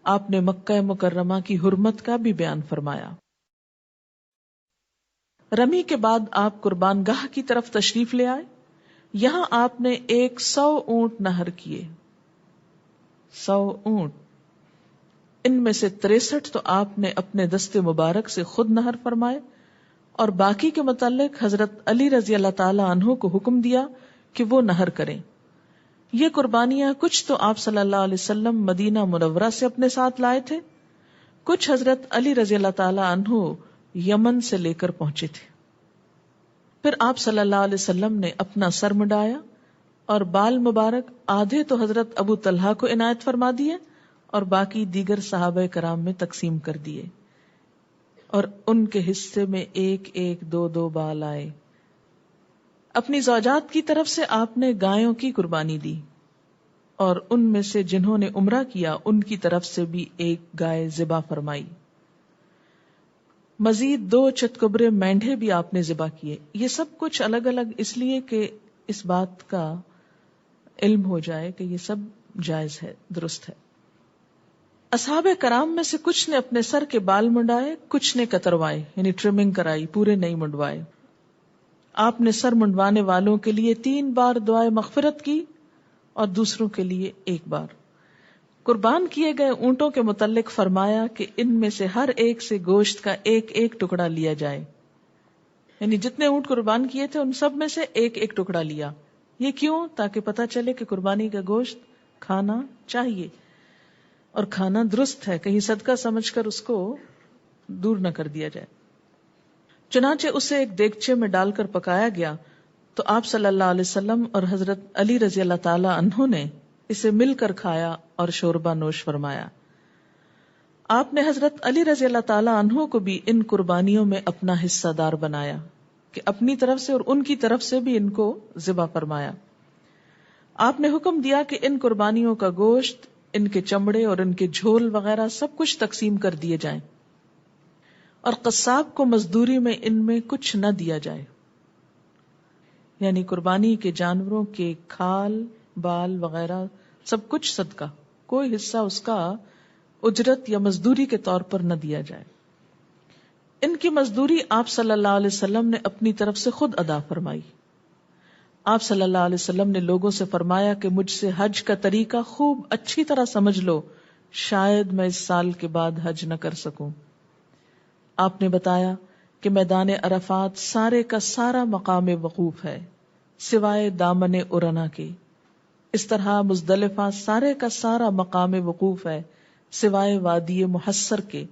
آپ نے مکہ مکرمہ کی حرمت کا بھی بیان فرمایا۔ رمی کے بعد آپ قربان گاہ کی طرف تشریف لے آئے۔ یہاں آپ نے 100 اونٹ نہر کیے، 100 اونٹ، ان میں سے 63 تو آپ نے اپنے دست مبارک سے خود نہر فرمائے، اور باقی کے متعلق حضرت علی رضی اللہ تعالی عنہ کو حکم دیا کہ وہ نہر کریں۔ یہ قربانیاں کچھ تو آپ صلی اللہ علیہ وسلم مدینہ منورہ سے اپنے ساتھ لائے تھے، کچھ حضرت علی رضی اللہ تعالی عنہ یمن سے لے کر پہنچے تھے۔ پھر آپ صلی اللہ علیہ وسلم نے اپنا سر منڈایا اور بال مبارک آدھے تو حضرت ابو طلحہ کو عنایت فرما دیے اور باقی دیگر صحابہ کرام میں تقسیم کر دیے، اور ان کے حصے میں 1-1 2 بال آئے۔ اپنی زوجات کی طرف سے آپ نے گایوں کی قربانی دی، اور ان میں سے جنہوں نے عمرہ کیا ان کی طرف سے بھی 1 گائے ذبح فرمائی۔ مزید 2 چتکبرے مینڈھے بھی آپ نے ذبح کیے۔ یہ سب کچھ الگ الگ اس لیے کہ اس بات کا علم ہو جائے کہ یہ سب جائز ہے، درست ہے۔ اصحاب کرام میں سے کچھ نے اپنے سر کے بال منڈائے، کچھ نے کتروائے، یعنی ٹرمنگ کرائی، پورے نہیں منڈوائے۔ آپ نے سر منڈوانے والوں کے لیے 3 بار دعائے مغفرت کی اور دوسروں کے لیے 1 بار۔ قربان کیے گئے اونٹوں کے متعلق فرمایا کہ ان میں سے ہر ایک سے گوشت کا 1 ٹکڑا لیا جائے، یعنی جتنے اونٹ قربان کیے تھے ان سب میں سے 1 ٹکڑا لیا۔ یہ کیوں؟ تاکہ پتہ چلے کہ قربانی کا گوشت کھانا چاہیے اور کھانا درست ہے، کہیں صدقہ سمجھ کر اس کو دور نہ کر دیا جائے۔ چنانچہ اسے ایک دیگچے میں ڈال کر پکایا گیا تو آپ صلی اللہ علیہ وسلم اور حضرت علی رضی اللہ تعالی عنہ نے اسے مل کر کھایا اور شوربہ نوش فرمایا۔ آپ نے حضرت علی رضی اللہ تعالی عنہ کو بھی ان قربانیوں میں اپنا حصہ دار بنایا کہ اپنی طرف سے اور ان کی طرف سے بھی ان کو ذبح فرمایا۔ آپ نے حکم دیا کہ ان قربانیوں کا گوشت، ان کے چمڑے اور ان کے جھول وغیرہ سب کچھ تقسیم کر دیے جائیں، اور قصاب کو مزدوری میں ان میں کچھ نہ دیا جائے، یعنی قربانی کے جانوروں کے کھال، بال وغیرہ سب کچھ صدقہ، کوئی حصہ اس کا اجرت یا مزدوری کے طور پر نہ دیا جائے۔ ان کی مزدوری آپ صلی اللہ علیہ وسلم نے اپنی طرف سے خود ادا فرمائی۔ آپ صلی اللہ علیہ وسلم نے لوگوں سے فرمایا کہ مجھ سے حج کا طریقہ خوب اچھی طرح سمجھ لو، شاید میں اس سال کے بعد حج نہ کر سکوں۔ آپ نے بتایا کہ میدان عرفات سارے کا سارا مقام وقوف ہے سوائے دامن ارنا کے، اس طرح مزدلفہ سارے کا سارا مقام وقوف ہے سوائے وادی محصر کے،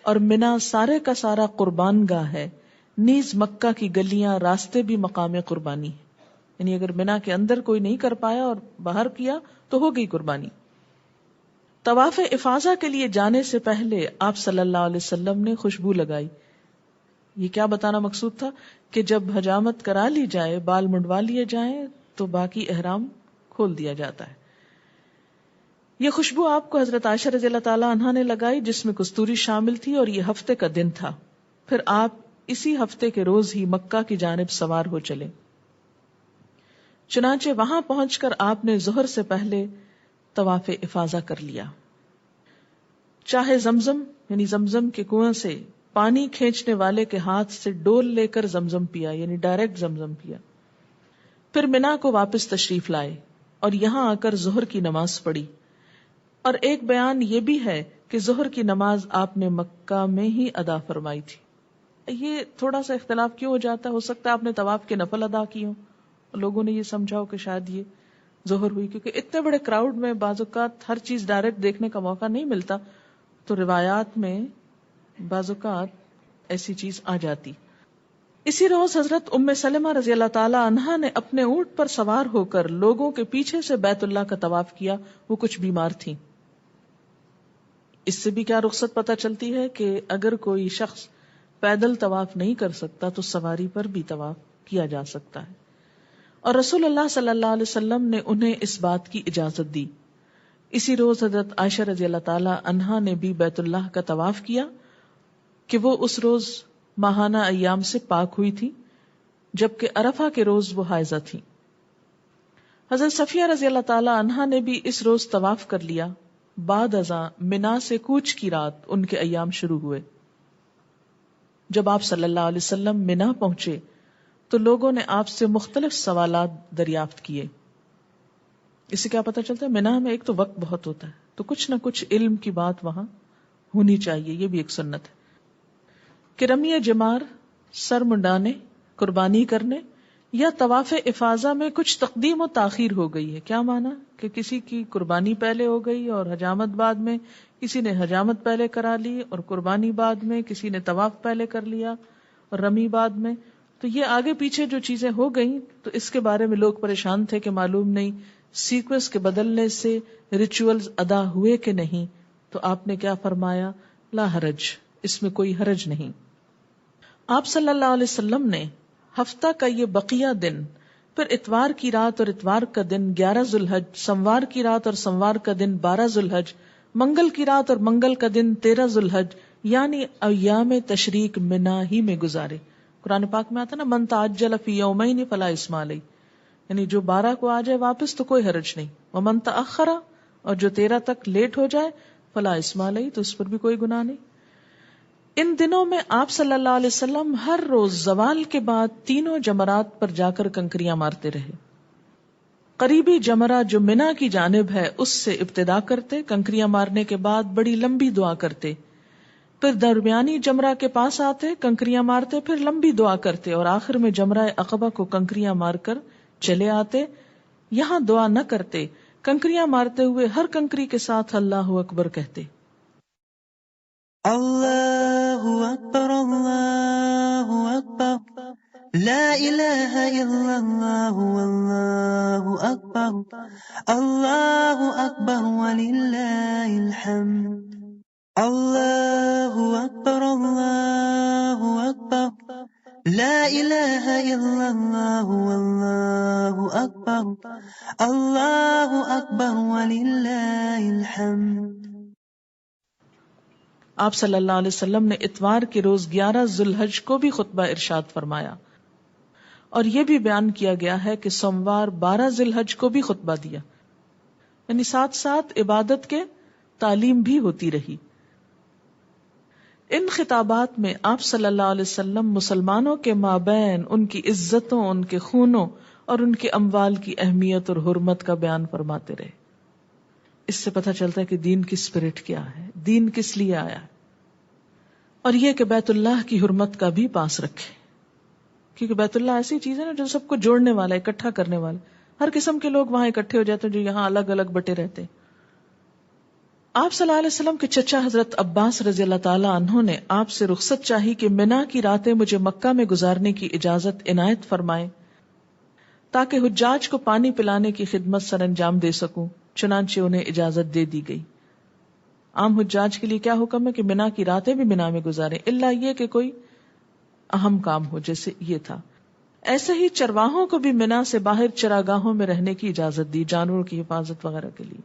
اور منا سارے کا سارا قربان گاہ ہے، نیز مکہ کی گلیاں راستے بھی مقام قربانی ہے، یعنی اگر منا کے اندر کوئی نہیں کر پایا اور باہر کیا تو ہو گئی قربانی۔ طواف افاضہ کے لیے جانے سے پہلے آپ صلی اللہ علیہ وسلم نے خوشبو لگائی۔ یہ کیا بتانا مقصود تھا کہ جب حجامت کرا لی جائے، بال منڈوا لیے جائیں تو باقی احرام کھول دیا جاتا ہے۔ یہ خوشبو آپ کو حضرت عائشہ رضی اللہ تعالی عنہا نے لگائی، جس میں کستوری شامل تھی، اور یہ ہفتے کا دن تھا۔ پھر آپ اسی ہفتے کے روز ہی مکہ کی جانب سوار ہو چلے۔ چنانچہ وہاں پہنچ کر آپ نے ظہر سے پہلے طواف افاضہ کر لیا۔ چاہے زمزم یعنی زمزم کے کنویں سے پانی کھینچنے والے کے ہاتھ سے ڈول لے کر زمزم پیا، یعنی ڈائریکٹ زمزم پیا، پھر منا کو واپس تشریف لائے اور یہاں آ کر ظہر کی نماز پڑھی. اور ایک بیان یہ بھی ہے کہ ظہر کی نماز آپ نے مکہ میں ہی ادا فرمائی تھی. یہ تھوڑا سا اختلاف کیوں ہو جاتا ہے؟ ہو سکتا ہے آپ نے طواف کے نفل ادا کی ہوں, لوگوں نے یہ سمجھا ہو کہ شاید یہ ظہر ہوئی, کیونکہ اتنے بڑے کراؤڈ میں بعض اوقات ہر چیز ڈائریکٹ دیکھنے کا موقع نہیں ملتا, تو روایات میں بعض اوقات ایسی چیز آ جاتی. اسی روز حضرت ام سلمہ رضی اللہ تعالی عنہا نے اپنے اونٹ پر سوار ہو کر لوگوں کے پیچھے سے بیت اللہ کا طواف کیا. وہ کچھ بیمار تھیں. اس سے بھی کیا رخصت پتہ چلتی ہے کہ اگر کوئی شخص پیدل طواف نہیں کر سکتا تو سواری پر بھی طواف کیا جا سکتا ہے. اور رسول اللہ صلی اللہ علیہ وسلم نے انہیں اس بات کی اجازت دی. اسی روز حضرت عائشہ رضی اللہ تعالی عنہا نے بھی بیت اللہ کا طواف کیا کہ وہ اس روز ماہانہ ایام سے پاک ہوئی تھی, جبکہ عرفہ کے روز وہ حائضہ تھی. حضرت صفیہ رضی اللہ تعالی عنہا نے بھی اس روز طواف کر لیا. بعد ازاں منا سے کوچ کی رات ان کے ایام شروع ہوئے. جب آپ صلی اللہ علیہ وسلم منا پہنچے تو لوگوں نے آپ سے مختلف سوالات دریافت کیے. اس سے کیا پتہ چلتا ہے؟ منا میں ایک تو وقت بہت ہوتا ہے, تو کچھ نہ کچھ علم کی بات وہاں ہونی چاہیے. یہ بھی ایک سنت ہے کہ رمی جمار, سر منڈانے, قربانی کرنے یا طواف افاضہ میں کچھ تقدیم و تاخیر ہو گئی ہے. کیا مانا کہ کسی کی قربانی پہلے ہو گئی اور حجامت بعد میں, کسی نے حجامت پہلے کرا لی اور قربانی بعد میں, کسی نے طواف پہلے کر لیا اور رمی بعد میں. تو یہ آگے پیچھے جو چیزیں ہو گئیں تو اس کے بارے میں لوگ پریشان تھے کہ معلوم نہیں سیکوینس کے بدلنے سے ریچولز ادا ہوئے کہ نہیں. تو آپ نے کیا فرمایا؟ لا حرج, اس میں کوئی حرج نہیں. آپ صلی اللہ علیہ وسلم نے ہفتہ کا یہ بقیہ دن, پھر اتوار کی رات اور اتوار کا دن 11 ذوالحج, سموار کی رات اور سموار کا دن 12 ذوالحج, منگل کی رات اور منگل کا دن 13 ذوالحج, یعنی ایام تشریق منا ہی میں گزارے. قرآن پاک میں آتا نا من تعجل فی یومین فلا اثم علیہ, یعنی جو 12 کو آ جائے واپس تو کوئی حرج نہیں. ومن تأخر, اور جو 13 تک لیٹ ہو جائے فلا اثم علیہ, تو اس پر بھی کوئی گناہ نہیں. ان دنوں میں آپ صلی اللہ علیہ وسلم ہر روز زوال کے بعد تینوں جمرات پر جا کر کنکریاں مارتے رہے. قریبی جمرہ جو منا کی جانب ہے اس سے ابتدا کرتے, کنکریاں مارنے کے بعد بڑی لمبی دعا کرتے, پھر درمیانی جمرہ کے پاس آتے, کنکریاں مارتے, پھر لمبی دعا کرتے, اور آخر میں جمرہ عقبہ کو کنکریاں مار کر چلے آتے. یہاں دعا نہ کرتے, کنکریاں مارتے ہوئے ہر کنکری کے ساتھ اللہ اکبر کہتے. اللہ اکبر اللہ اکبر لا الہ الا اللہ واللہ اکبر اللہ اکبر وللہ الحمد. اللہ اکبر اللہ اکبر لا الہ الا اللہ واللہ اکبر اللہ اکبر وللہ الحمد. آپ صلی اللہ علیہ وسلم نے اتوار کے روز 11 ذوالحج کو بھی خطبہ ارشاد فرمایا, اور یہ بھی بیان کیا گیا ہے کہ سوموار 12 ذوالحج کو بھی خطبہ دیا, یعنی ساتھ ساتھ عبادت کے تعلیم بھی ہوتی رہی. ان خطابات میں آپ صلی اللہ علیہ وسلم مسلمانوں کے مابین ان کی عزتوں, ان کے خونوں اور ان کے اموال کی اہمیت اور حرمت کا بیان فرماتے رہے. اس سے پتہ چلتا ہے کہ دین کی اسپرٹ کیا ہے, دین کس لیے آیا ہے, اور یہ کہ بیت اللہ کی حرمت کا بھی پاس رکھے, کیونکہ بیت اللہ ایسی چیز ہے نا جو سب کو جوڑنے والا, اکٹھا کرنے والا. ہر قسم کے لوگ وہاں اکٹھے ہو جاتے ہیں جو یہاں الگ الگ بٹے رہتے ہیں. آپ صلی اللہ علیہ وسلم کے چچا حضرت عباس رضی اللہ تعالی عنہ نے آپ سے رخصت چاہی کہ منا کی راتیں مجھے مکہ میں گزارنے کی اجازت عنایت فرمائیں تاکہ حجاج کو پانی پلانے کی خدمت سر انجام دے سکوں. چنانچہ انہیں اجازت دے دی گئی. عام حجاج کے لیے کیا حکم ہے کہ منا کی راتیں بھی منا میں گزاریں, الا یہ کہ کوئی اہم کام ہو, جیسے یہ تھا. ایسے ہی چرواہوں کو بھی منا سے باہر چراگاہوں میں رہنے کی اجازت دی, جانوروں کی حفاظت وغیرہ کے لیے.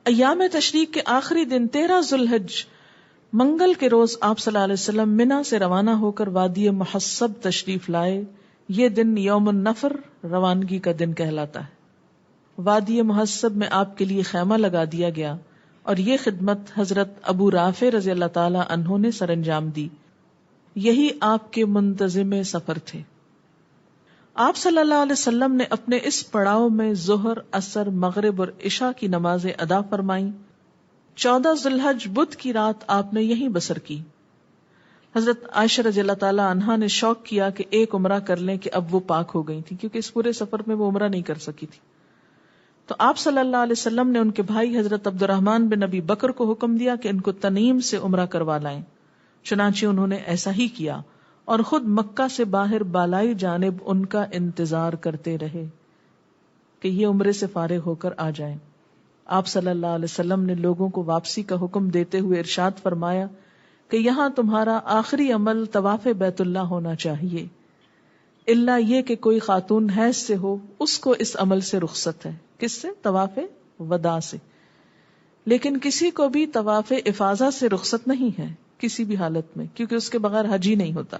ایام تشریق کے آخری دن 13 ذوالحج منگل کے روز آپ صلی اللہ علیہ وسلم منا سے روانہ ہو کر وادی محصب تشریف لائے. یہ دن یوم النفر, روانگی کا دن کہلاتا ہے. وادی محصب میں آپ کے لیے خیمہ لگا دیا گیا, اور یہ خدمت حضرت ابو رافع رضی اللہ تعالی عنہ نے سر انجام دی. یہی آپ کے منتظم سفر تھے. آپ صلی اللہ علیہ وسلم نے اپنے اس پڑاؤ میں ظہر، عصر، مغرب اور عشاء کی نمازیں ادا فرمائیں۔ 14 ذی الحج بدھ کی رات آپ نے یہیں بسر کی۔ حضرت عائشہ رضی اللہ تعالی عنہا نے شوق کیا کہ ایک عمرہ کر لیں کہ اب وہ پاک ہو گئی تھی، کیونکہ اس پورے سفر میں وہ عمرہ نہیں کر سکی تھی۔ تو آپ صلی اللہ علیہ وسلم نے ان کے بھائی حضرت عبد الرحمن بن ابی بکر کو حکم دیا کہ ان کو تنعیم سے عمرہ کروا لائیں۔ چنانچہ انہوں نے ایسا ہی کیا اور خود مکہ سے باہر بالائی جانب ان کا انتظار کرتے رہے کہ یہ عمرے سے فارغ ہو کر آ جائیں۔ آپ صلی اللہ علیہ وسلم نے لوگوں کو واپسی کا حکم دیتے ہوئے ارشاد فرمایا کہ یہاں تمہارا آخری عمل طواف بیت اللہ ہونا چاہیے، الا یہ کہ کوئی خاتون حیض سے ہو، اس کو اس عمل سے رخصت ہے۔ کس سے؟ طواف وداع سے۔ لیکن کسی کو بھی طواف افاضہ سے رخصت نہیں ہے کسی بھی حالت میں، کیونکہ اس کے بغیر حج ہی نہیں ہوتا۔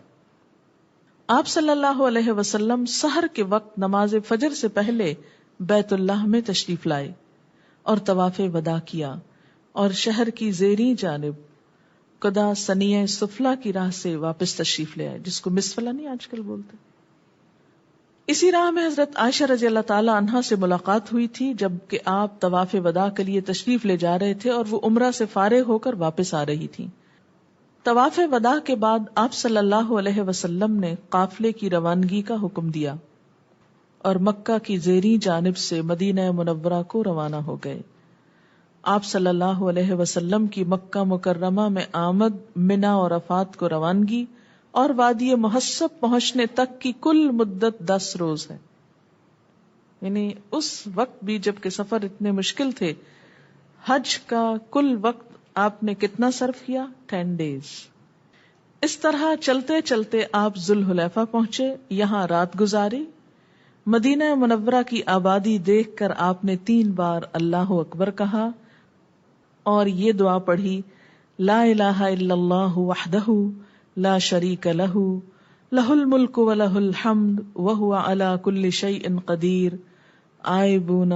آپ صلی اللہ علیہ وسلم سحر کے وقت نماز فجر سے پہلے بیت اللہ میں تشریف لائے اور طواف وداع کیا، اور شہر کی زیریں جانب قدا ثنیہ سفلا کی راہ سے واپس تشریف لے آئے، جس کو مسفلا نہیں آج کل بولتے۔ اسی راہ میں حضرت عائشہ رضی اللہ تعالی عنہا سے ملاقات ہوئی تھی جب کہ آپ طواف وداع کے لیے تشریف لے جا رہے تھے اور وہ عمرہ سے فارغ ہو کر واپس آ رہی تھی۔ طواف وداع کے بعد آپ صلی اللہ علیہ وسلم نے قافلے کی روانگی کا حکم دیا اور مکہ کی زیریں جانب سے مدینہ منورہ کو روانہ ہو گئے۔ آپ صلی اللہ علیہ وسلم کی مکہ مکرمہ میں آمد، منی اور عرفات کو روانگی اور وادی محصب پہنچنے تک کی کل مدت 10 روز ہے۔ یعنی اس وقت بھی جب کہ سفر اتنے مشکل تھے، حج کا کل وقت آپ نے کتنا صرف کیا؟ 10 days۔ اس طرح چلتے چلتے آپ ذوالحلیفہ پہنچے، یہاں رات گزاری۔ مدینہ منورہ کی آبادی دیکھ کر آپ نے 3 بار اللہ اکبر کہا اور یہ دعا پڑھی: لا الہ الا اللہ وحدہ لا شریک لہ لہ الملک ولہ الحمد وہو علی کل شیء قدیر، آئبون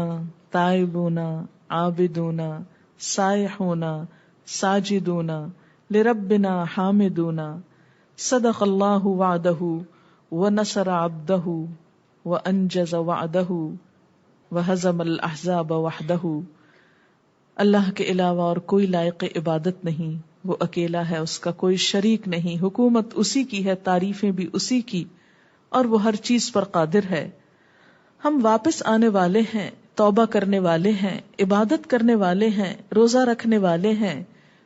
تائبون عابدون سائحون ساجدون لربنا حامدون، صدق اللہ وعدہ ونصر عبدہ وانجز وعدہ وہزم الاحزاب وحدہ۔ اللہ کے علاوہ اور کوئی لائق عبادت نہیں، وہ اکیلا ہے، اس کا کوئی شریک نہیں، حکومت اسی کی ہے، تعریفیں بھی اسی کی، اور وہ ہر چیز پر قادر ہے۔ ہم واپس آنے والے ہیں، توبہ کرنے والے ہیں، عبادت کرنے والے ہیں، روزہ رکھنے والے ہیں،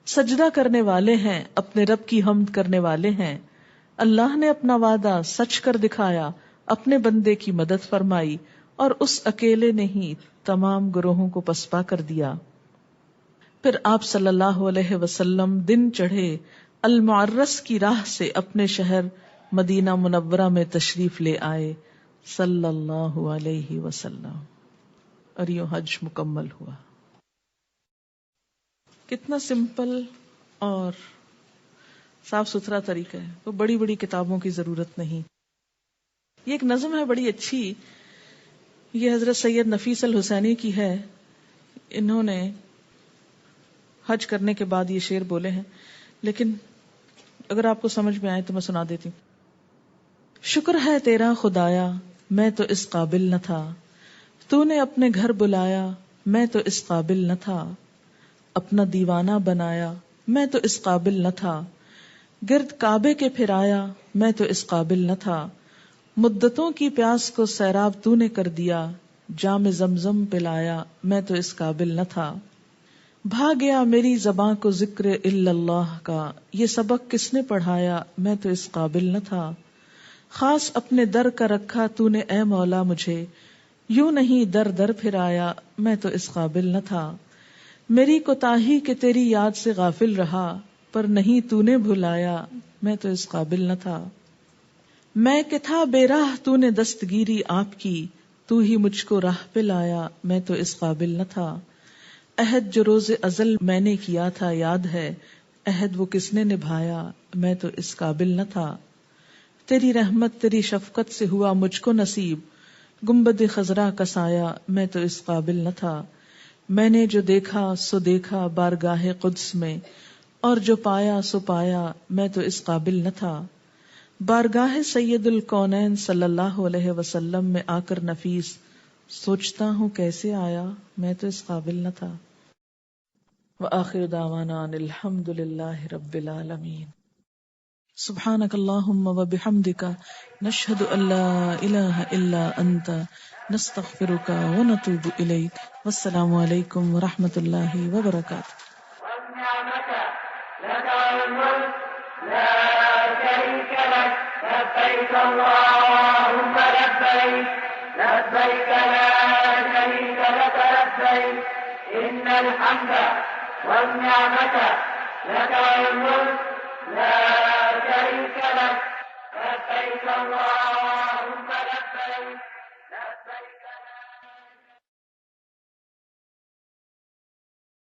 سجدہ کرنے والے ہیں، اپنے رب کی حمد کرنے والے ہیں۔ اللہ نے اپنا وعدہ سچ کر دکھایا، اپنے بندے کی مدد فرمائی، اور اس اکیلے نے ہی تمام گروہوں کو پسپا کر دیا۔ پھر آپ صلی اللہ علیہ وسلم دن چڑھے المعرس کی راہ سے اپنے شہر مدینہ منورہ میں تشریف لے آئے صلی اللہ علیہ وسلم، اور یہ حج مکمل ہوا۔ کتنا سمپل اور صاف ستھرا طریقہ ہے، وہ بڑی بڑی کتابوں کی ضرورت نہیں۔ یہ ایک نظم ہے بڑی اچھی، یہ حضرت سید نفیس الحسینی کی ہے۔ انہوں نے حج کرنے کے بعد یہ شعر بولے ہیں، لیکن اگر آپ کو سمجھ میں آئے تو میں سنا دیتی ہوں۔ شکر ہے تیرا خدایا، میں تو اس قابل نہ تھا، تو نے اپنے گھر بلایا، میں تو اس قابل نہ تھا، اپنا دیوانہ بنایا، میں تو اس قابل نہ تھا، گرد کعبے کے پھرایا، میں تو اس قابل نہ تھا، مدتوں کی پیاس کو سیراب تو نے کر دیا، جام زمزم پلایا، میں تو اس قابل نہ تھا، بھا گیا میری زباں کو ذکر الا اللہ کا، یہ سبق کس نے پڑھایا، میں تو اس قابل نہ تھا، خاص اپنے در کا رکھا تو نے اے مولا مجھے، یوں نہیں در در پھرایا، میں تو اس قابل نہ تھا، میری کوتاہی کہ تیری یاد سے غافل رہا، پر نہیں تو نے بھلایا، میں تو اس قابل نہ تھا، میں کہ تھا بے راہ تو نے دستگیری آپ کی، تو ہی مجھ کو راہ پہ لایا، میں تو اس قابل نہ تھا، عہد جو روز ازل میں نے کیا تھا یاد ہے، عہد وہ کس نے نبھایا، میں تو اس قابل نہ تھا، تیری رحمت تیری شفقت سے ہوا مجھ کو نصیب، گنبد خضرا کا سایہ، میں تو اس قابل نہ تھا، میں نے جو دیکھا سو دیکھا بارگاہ قدس میں، اور جو پایا سو پایا، میں تو اس قابل نہ تھا، بارگاہ سید الکونین صلی اللہ علیہ وسلم میں آ کر نفیس سوچتا ہوں کیسے آیا، میں تو اس قابل نہ تھا۔ وآخر دعوانا ان الحمد للہ رب العالمین۔ سبحانک اللہم وبحمدک نشہد ان لا الہ الا انت نستغفرک ونتوب الیک۔ والسلام علیکم ورحمۃ اللہ وبرکاتہ۔ لبيك اللهم لبيك لبيك لا شريك لك لبيك إن الحمد والنعمة لك والملك لا شريك لك لبيك اللهم